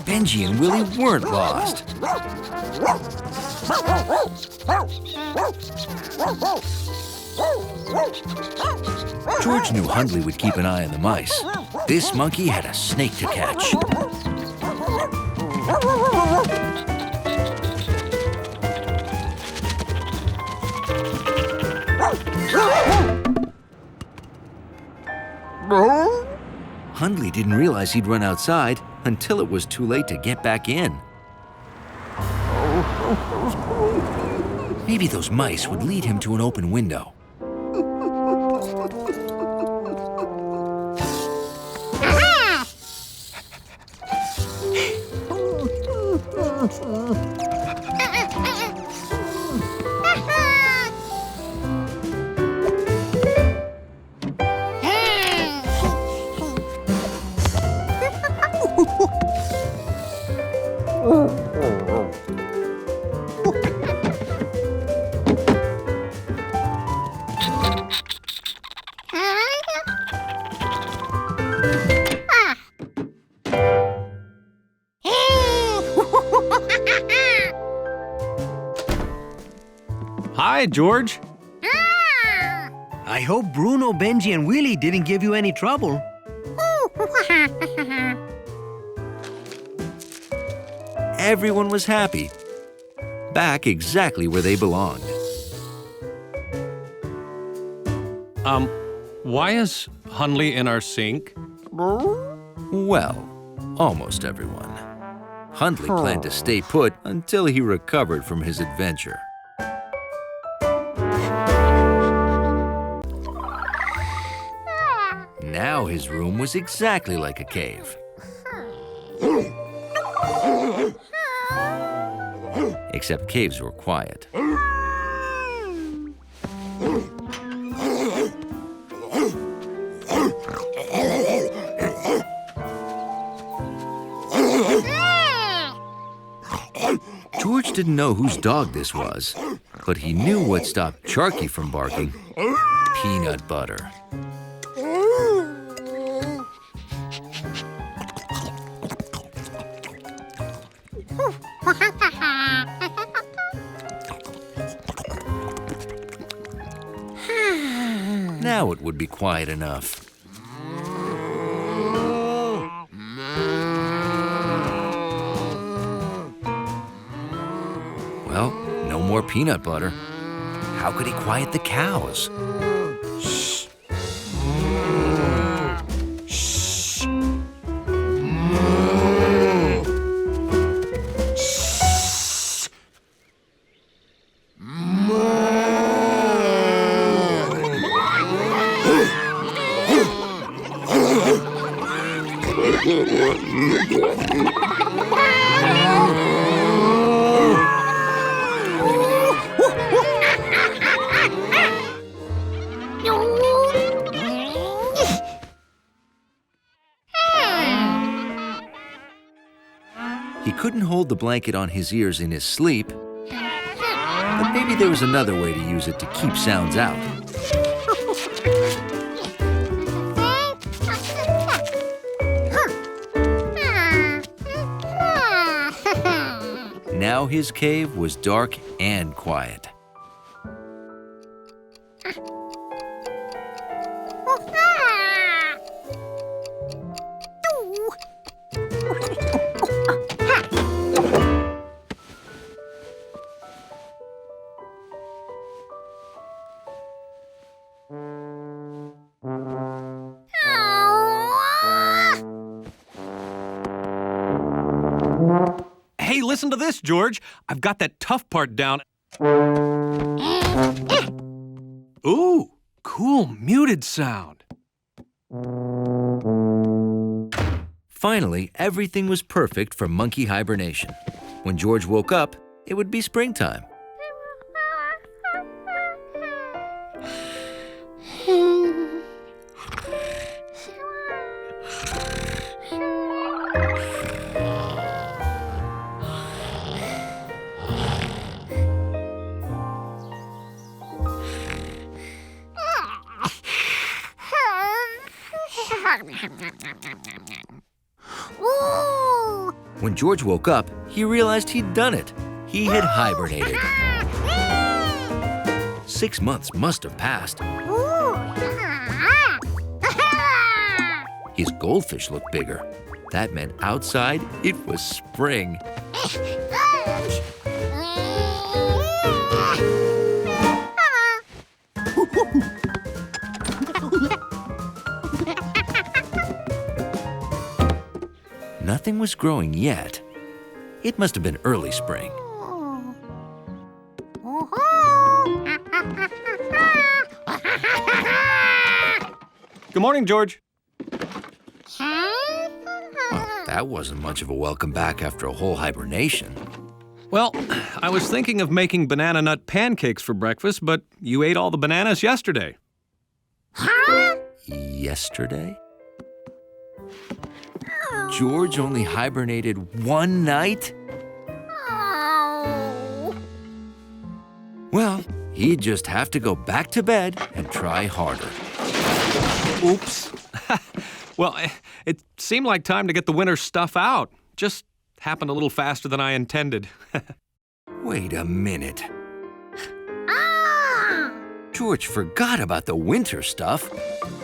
Benji and Willie weren't lost. George knew Hundley would keep an eye on the mice. This monkey had a snake to catch. Hundley didn't realize he'd run outside until it was too late to get back in. Maybe those mice would lead him to an open window. Hi, George. I hope Bruno, Benji, and Willie didn't give you any trouble. Everyone was happy. Back exactly where they belonged. Why is Hundley in our sink? Well, almost everyone. Hundley planned to stay put until he recovered from his adventure. Now his room was exactly like a cave. Except caves were quiet. George didn't know whose dog this was, but he knew what stopped Charky from barking: peanut butter. Now it would be quiet enough. Well, no more peanut butter. How could he quiet the cows? Shh. Shh. hold the blanket on his ears in his sleep, but maybe there was another way to use it to keep sounds out. Now his cave was dark and quiet. Hey, listen to this, George. I've got that tough part down. Ooh, cool muted sound. Finally, everything was perfect for monkey hibernation. When George woke up, it would be springtime. When George woke up, he realized he'd done it. He had hibernated. 6 months must have passed. His goldfish looked bigger. That meant outside it was spring. Nothing was growing yet. It must have been early spring. Good morning, George. Well, that wasn't much of a welcome back after a whole hibernation. Well, I was thinking of making banana nut pancakes for breakfast, but you ate all the bananas yesterday. Yesterday? George only hibernated one night? Well, he'd just have to go back to bed and try harder. Oops. Well, it seemed like time to get the winter stuff out. Just happened a little faster than I intended. Wait a minute. George forgot about the winter stuff.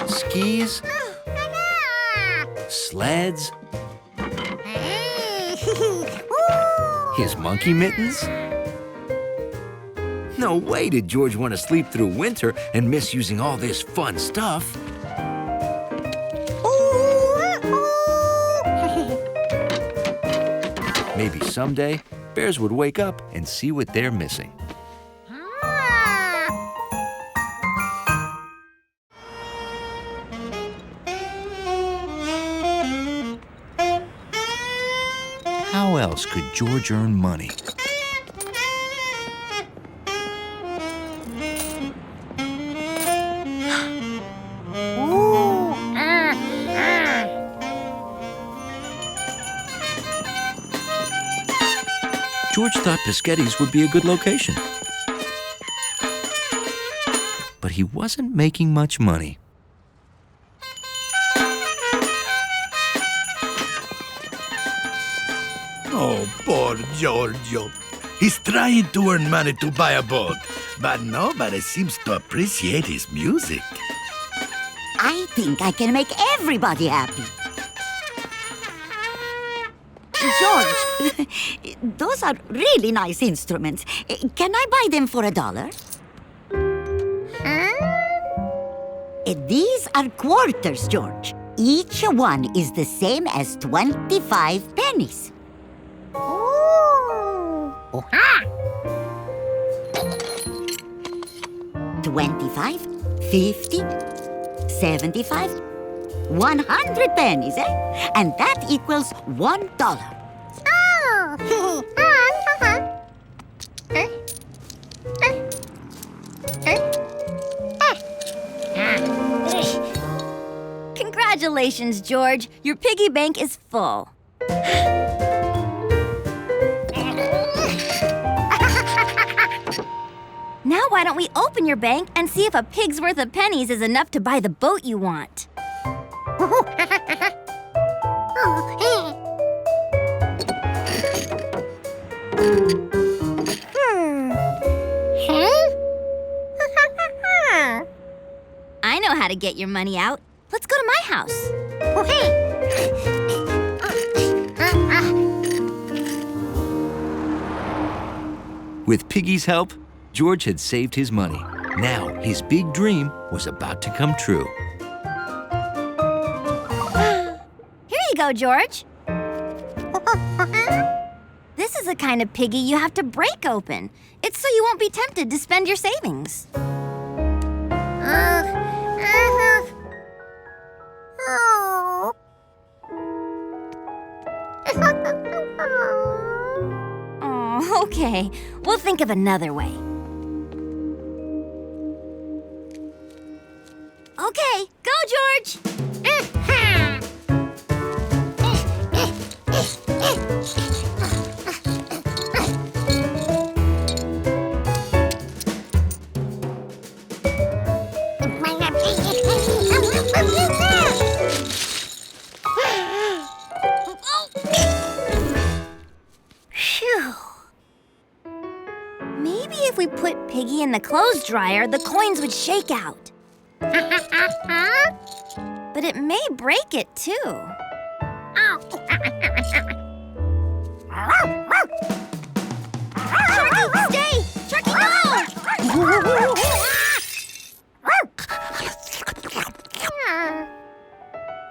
Skis, sleds, his monkey mittens. No way did George want to sleep through winter and miss using all this fun stuff. Maybe someday, bears would wake up and see what they're missing. How else could George earn money? George thought Pischetti's would be a good location. But he wasn't making much money. Oh, poor Giorgio. He's trying to earn money to buy a boat, but nobody seems to appreciate his music. I think I can make everybody happy. George, those are really nice instruments. Can I buy them for $1? These are quarters, George. Each one is the same as 25 pennies. 25, 50, 75, 100 pennies, eh? And that equals $1. Congratulations, George. Your piggy bank is full. why don't we open your bank and see if a pig's worth of pennies is enough to buy the boat you want? I know how to get your money out. Let's go to my house. With Piggy's help, George had saved his money. Now his big dream was about to come true. Here you go, George. This is the kind of piggy you have to break open. It's so you won't be tempted to spend your savings. Oh, okay. We'll think of another way. Okay, go, George! Phew. Maybe if we put Piggy in the clothes dryer, the coins would shake out. But it may break it, too. Sharky, stay! Sharky, no!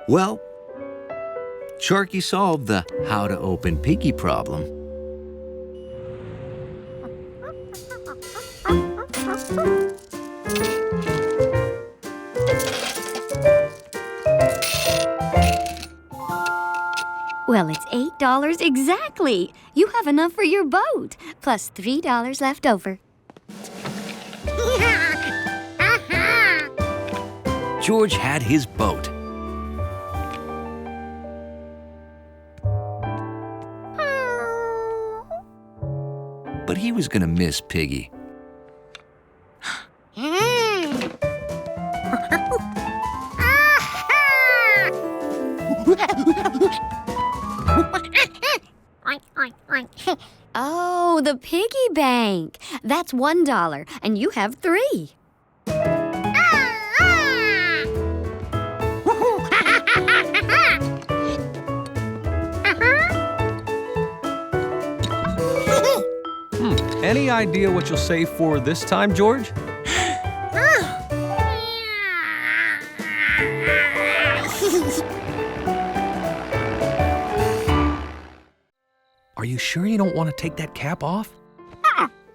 Well, Sharky solved the how to open Piggy problem. Well, it's $8 exactly. You have enough for your boat, plus $3 left over. George had his boat. But he was gonna miss Piggy. Oh, the piggy bank. That's $1, and you have 3. Any idea what you'll save for this time, George? Are you sure you don't want to take that cap off?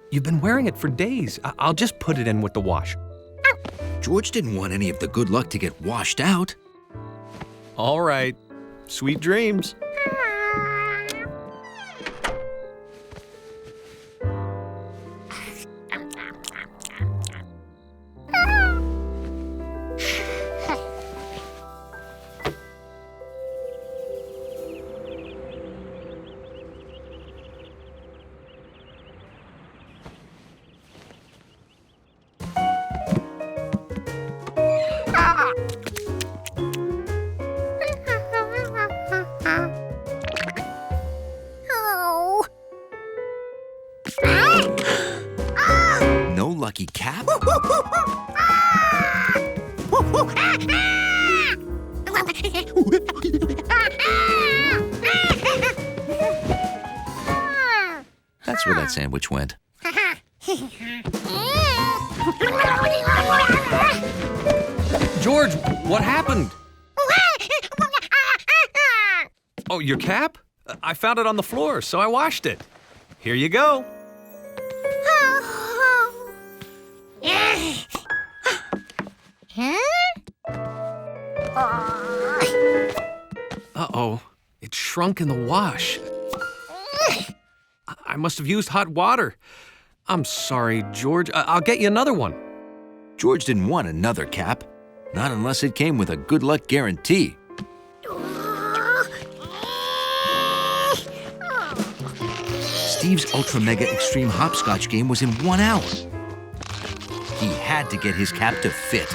You've been wearing it for days. I'll just put it in with the wash. George didn't want any of the good luck to get washed out. All right. Sweet dreams. No lucky cap? That's where that sandwich went. George, what happened? Oh, your cap? I found it on the floor, so I washed it. Here you go. Uh-oh, it shrunk in the wash. I must have used hot water. I'm sorry, George. I'll get you another one. George didn't want another cap, not unless it came with a good luck guarantee. Steve's Ultra Mega Extreme Hopscotch game was in 1 hour. had to get his cap to fit.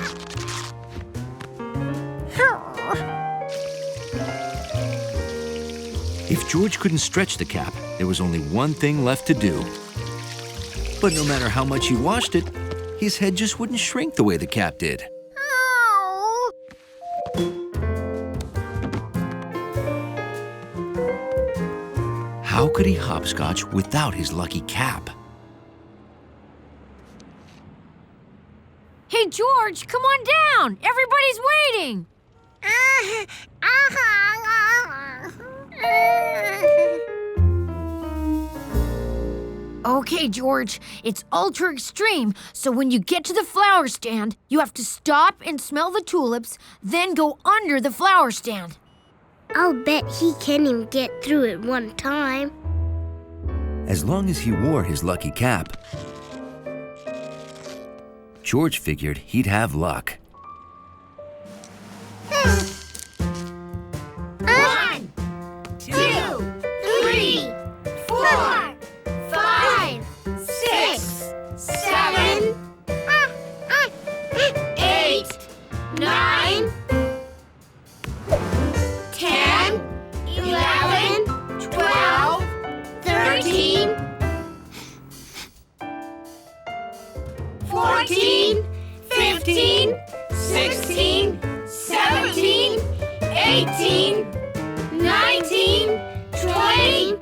If George couldn't stretch the cap, there was only one thing left to do. But no matter how much he washed it, his head just wouldn't shrink the way the cap did. How could he hopscotch without his lucky cap? Hey, George, come on down. Everybody's waiting. Okay, George, it's ultra extreme, so when you get to the flower stand, you have to stop and smell the tulips, then go under the flower stand. I'll bet he can't even get through it one time. As long as he wore his lucky cap, George figured he'd have luck. 1, 2, 3, 4, 5, 6, 7, 8, 9, 10, 11, 12, 13, 14, 15, 16, 17, 18, 19, 20.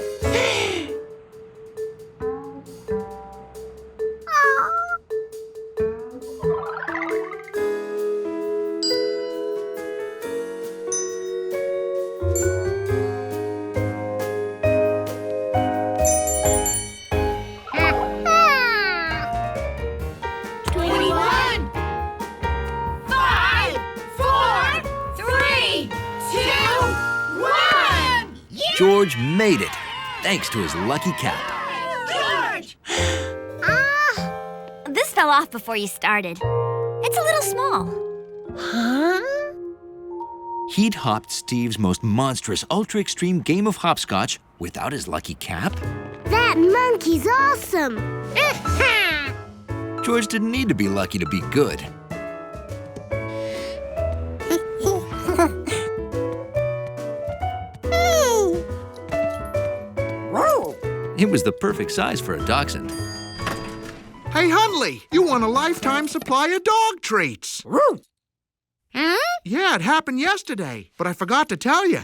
George made it, thanks to his lucky cap. George! This fell off before you started. It's a little small. Huh? He'd hopped Steve's most monstrous, ultra-extreme game of hopscotch without his lucky cap. That monkey's awesome! George didn't need to be lucky to be good. It was the perfect size for a dachshund. Hey, Hundley, you won a lifetime supply of dog treats. Huh? Yeah, it happened yesterday, but I forgot to tell you.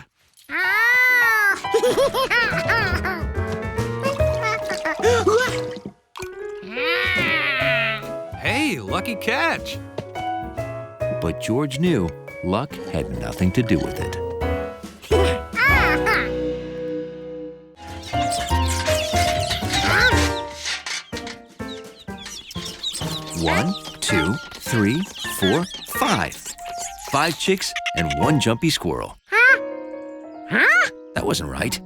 Hey, lucky catch. But George knew luck had nothing to do with it. 1, 2, 3, 4, 5. 5 chicks and 1 jumpy squirrel. Huh? That wasn't right.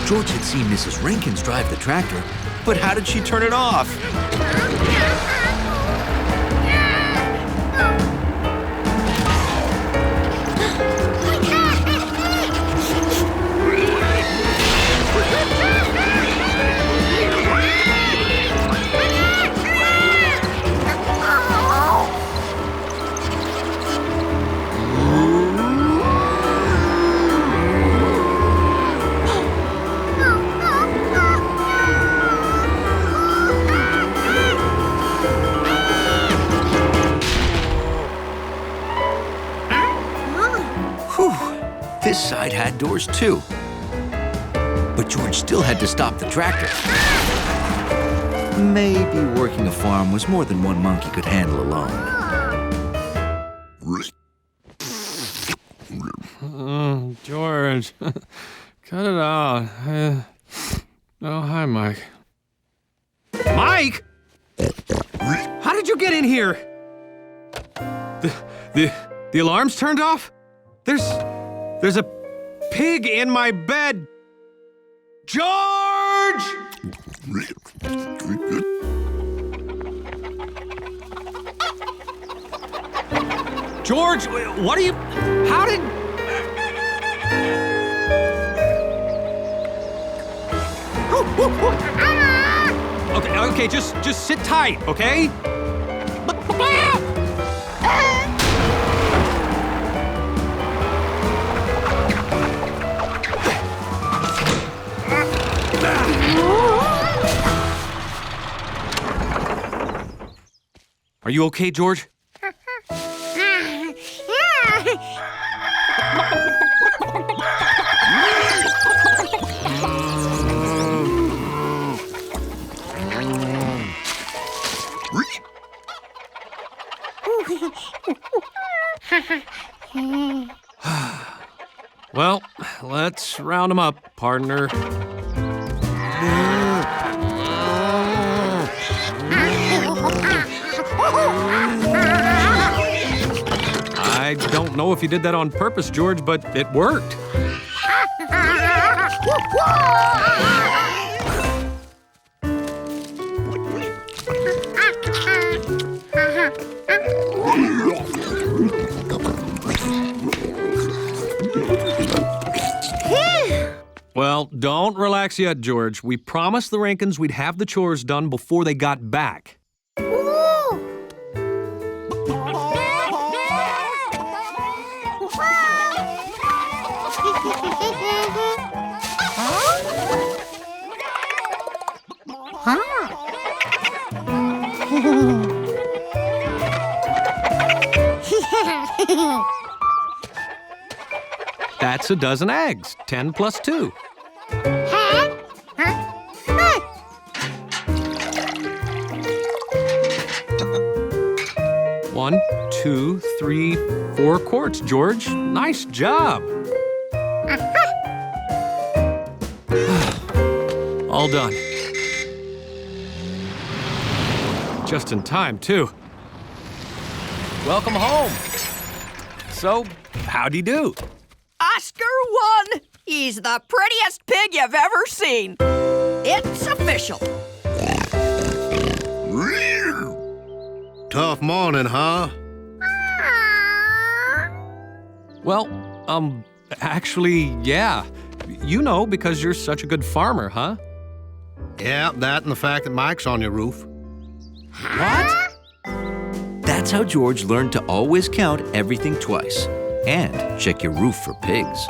George had seen Mrs. Rankins drive the tractor, but how did she turn it off? This side had doors too. But George still had to stop the tractor. Maybe working a farm was more than one monkey could handle alone. Oh, George, cut it out. Oh, hi, Mike. Mike! How did you get in here? The alarm's turned off? There's a pig in my bed. George! George, what are you... How did... Okay, just sit tight, okay? Are you okay, George? Well, let's round them up, partner. I don't know if you did that on purpose, George, but it worked. Well, don't relax yet, George. We promised the Rankins we'd have the chores done before they got back. That's a dozen eggs. 10 plus 2. One, 2, 3, 4 quarts, George. Nice job. All done. Just in time, too. Welcome home. So, how'd he do? Oscar won! He's the prettiest pig you've ever seen. It's official. Tough morning, huh? Well, actually, yeah. You know, because you're such a good farmer, huh? Yeah, that and the fact that Mike's on your roof. What? That's how George learned to always count everything twice and check your roof for pigs.